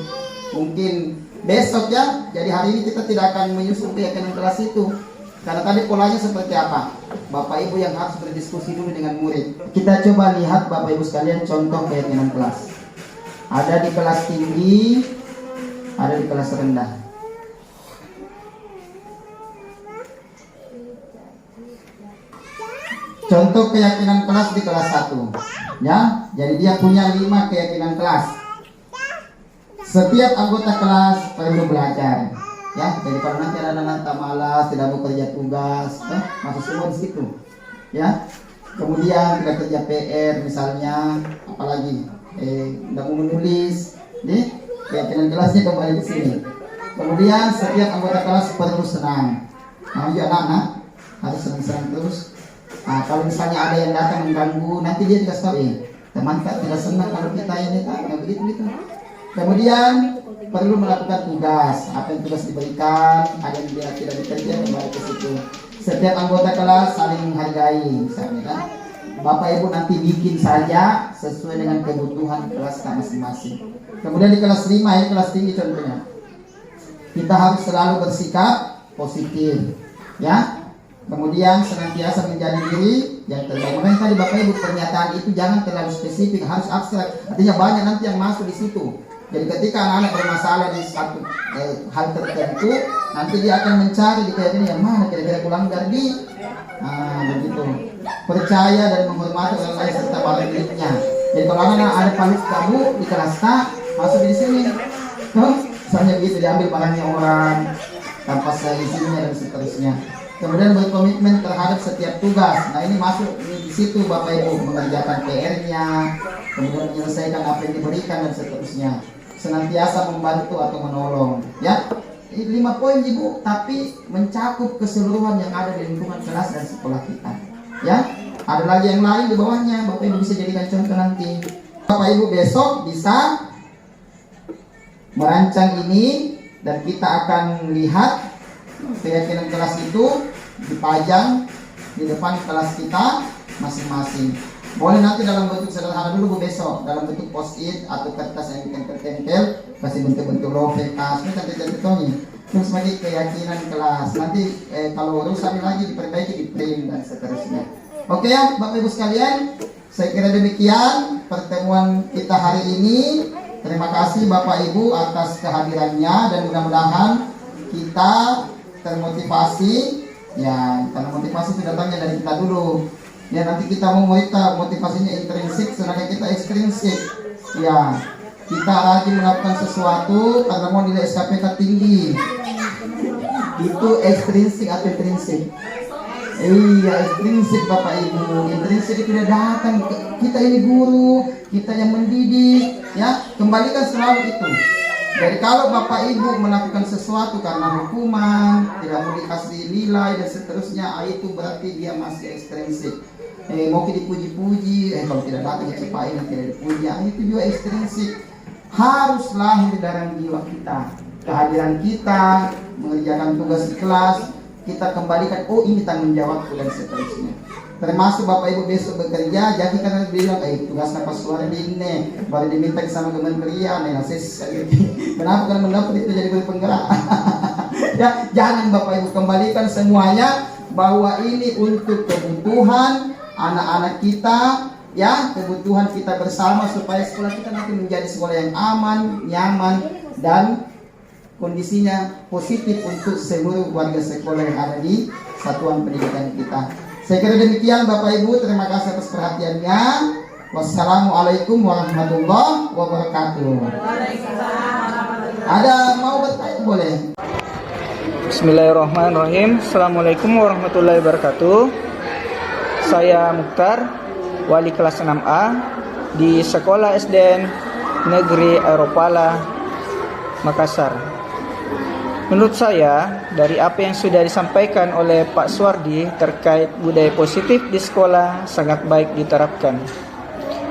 mungkin besok ya, jadi hari ini kita tidak akan menyusun keyakinan kelas itu. Karena tadi polanya seperti apa? Bapak Ibu yang harus berdiskusi dulu dengan murid. Kita coba lihat Bapak Ibu sekalian contoh keyakinan kelas. Ada di kelas tinggi, ada di kelas rendah. Contoh keyakinan kelas di kelas 1. Ya, jadi dia punya 5 keyakinan kelas. Setiap anggota kelas perlu belajar. Ya, jadi kalau nanti ada anak tak malas, tidak mau kerja tugas, masuk semua di situ. Ya, kemudian tidak kerja PR misalnya, apalagi tidak mau menulis, nih keyakinan kelasnya kembali ke sini. Kemudian setiap anggota kelas perlu senang. Nah, anak-anak harus senang-senang terus. Nah, kalau misalnya ada yang datang mengganggu, nanti dia dikasih tahu, teman kan tidak senang kalau kita ini tanya begitu. Kemudian perlu melakukan tugas, apa yang tugas diberikan, ada yang dia tidak bekerja kembali ke situ. Setiap anggota kelas saling menghargai, misalnya kan. Bapak Ibu nanti bikin saja sesuai dengan kebutuhan kelas masing-masing. Kemudian di kelas 5 ya, kelas tinggi contohnya, kita harus selalu bersikap positif, ya. Kemudian senantiasa menjadi diri yang terbaik. Makanya tadi Bapak Ibu pernyataan itu jangan terlalu spesifik, harus abstrak. Artinya banyak nanti yang masuk di situ. Jadi ketika anak-anak bermasalah di satu hal tertentu, nanti dia akan mencari di kayak ini yang mana kira-kira kulanggar di. Begitu. Percaya dan menghormati orang lain serta para miliknya. Jadi kalau anak ada paling kamu di kelas masuk di sini. Misalnya begitu, diambil barangnya orang tanpa seizинnya dan seterusnya. Kemudian berkomitmen terhadap setiap tugas. Nah ini masuk di situ Bapak Ibu, mengerjakan PR-nya, kemudian menyelesaikan apa yang diberikan dan seterusnya. Senantiasa membantu atau menolong. Ya, 5 poin Ibu, tapi mencakup keseluruhan yang ada di lingkungan kelas dan sekolah kita. Ya, ada lagi yang lain di bawahnya. Bapak Ibu bisa jadikan contoh nanti. Bapak Ibu besok bisa merancang ini dan kita akan lihat keyakinan kelas itu dipajang di depan kelas kita masing-masing. Boleh nanti dalam bentuk sederhana dulu Bu besok, dalam bentuk post-it atau kertas yang ditempel-tempel, kasih bentuk-bentuk lovekas, ini cantik-cantik. Terus sebagai keyakinan kelas. Nanti kalau rusak lagi diperbaiki, di print dan seterusnya. Oke ya Bapak Ibu sekalian, saya kira demikian pertemuan kita hari ini. Terima kasih Bapak Ibu atas kehadirannya dan mudah-mudahan kita termotivasi. Ya, karena motivasi itu datangnya dari kita dulu. Ya, nanti kita mau motivasinya intrinsik, sedangkan kita ekstrinsik. Ya, kita rajin melakukan sesuatu karena mau nilai SKPK tinggi. Itu ekstrinsik atau intrinsik? Iya, ekstrinsik Bapak Ibu. Intrinsik itu sudah datang. Kita ini guru, kita yang mendidik. Ya, kembalikan selalu itu. Jadi kalau Bapak Ibu melakukan sesuatu karena hukuman, tidak mau dikasih nilai dan seterusnya, itu berarti dia masih ekstrinsik. Mau dipuji-puji, kalau tidak datang dicepain, tidak dipuji, itu juga ekstrinsik. Harus lahir di dalam jiwa kita. Kehadiran kita, mengerjakan tugas di kelas, kita kembalikan, oh ini tanggung jawabku dan seterusnya. Termasuk Bapak Ibu besok bekerja, jadi karena bilang, tugasnya Pak Suwardi ini, baru diminta sama kementerian, kenapa kalian mendapat itu jadi penggerak? Ya, jangan Bapak Ibu, kembalikan semuanya bahwa ini untuk kebutuhan anak-anak kita, ya, kebutuhan kita bersama supaya sekolah kita nanti menjadi sekolah yang aman, nyaman, dan kondisinya positif untuk seluruh warga sekolah yang ada di satuan pendidikan kita. Saya kira demikian Bapak Ibu, terima kasih atas perhatiannya. Wassalamualaikum warahmatullahi wabarakatuh. Ada mau bertanya boleh? Bismillahirrahmanirrahim. Assalamualaikum warahmatullahi wabarakatuh. Saya Mukhtar, wali kelas 6A di Sekolah SDN Negeri Aeropala, Makassar. Menurut saya, dari apa yang sudah disampaikan oleh Pak Suwardi terkait budaya positif di sekolah sangat baik diterapkan,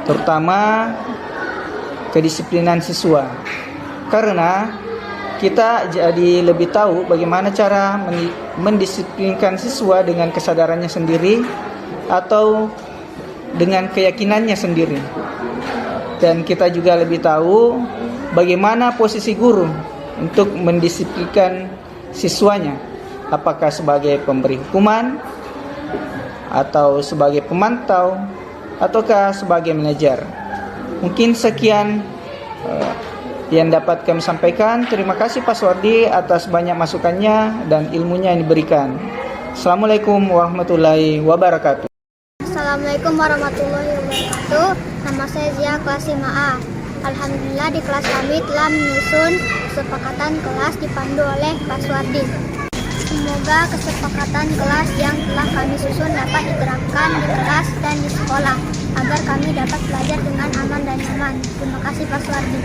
terutama kedisiplinan siswa. Karena kita jadi lebih tahu bagaimana cara mendisiplinkan siswa dengan kesadarannya sendiri atau dengan keyakinannya sendiri. Dan kita juga lebih tahu bagaimana posisi guru untuk mendisiplinkan siswanya, apakah sebagai pemberi hukuman atau sebagai pemantau ataukah sebagai manajer. Mungkin sekian yang dapat kami sampaikan. Terima kasih Pak Suwardi atas banyak masukannya dan ilmunya yang diberikan. Assalamualaikum warahmatullahi wabarakatuh. Assalamualaikum warahmatullahi wabarakatuh. Nama saya Zia, kelas 5A. Alhamdulillah di kelas kami telah menyusun kesepakatan kelas dipandu oleh Pak Suwardi. Semoga kesepakatan kelas yang telah kami susun dapat diterapkan di kelas dan di sekolah agar kami dapat belajar dengan aman dan nyaman. Terima kasih Pak Suwardi.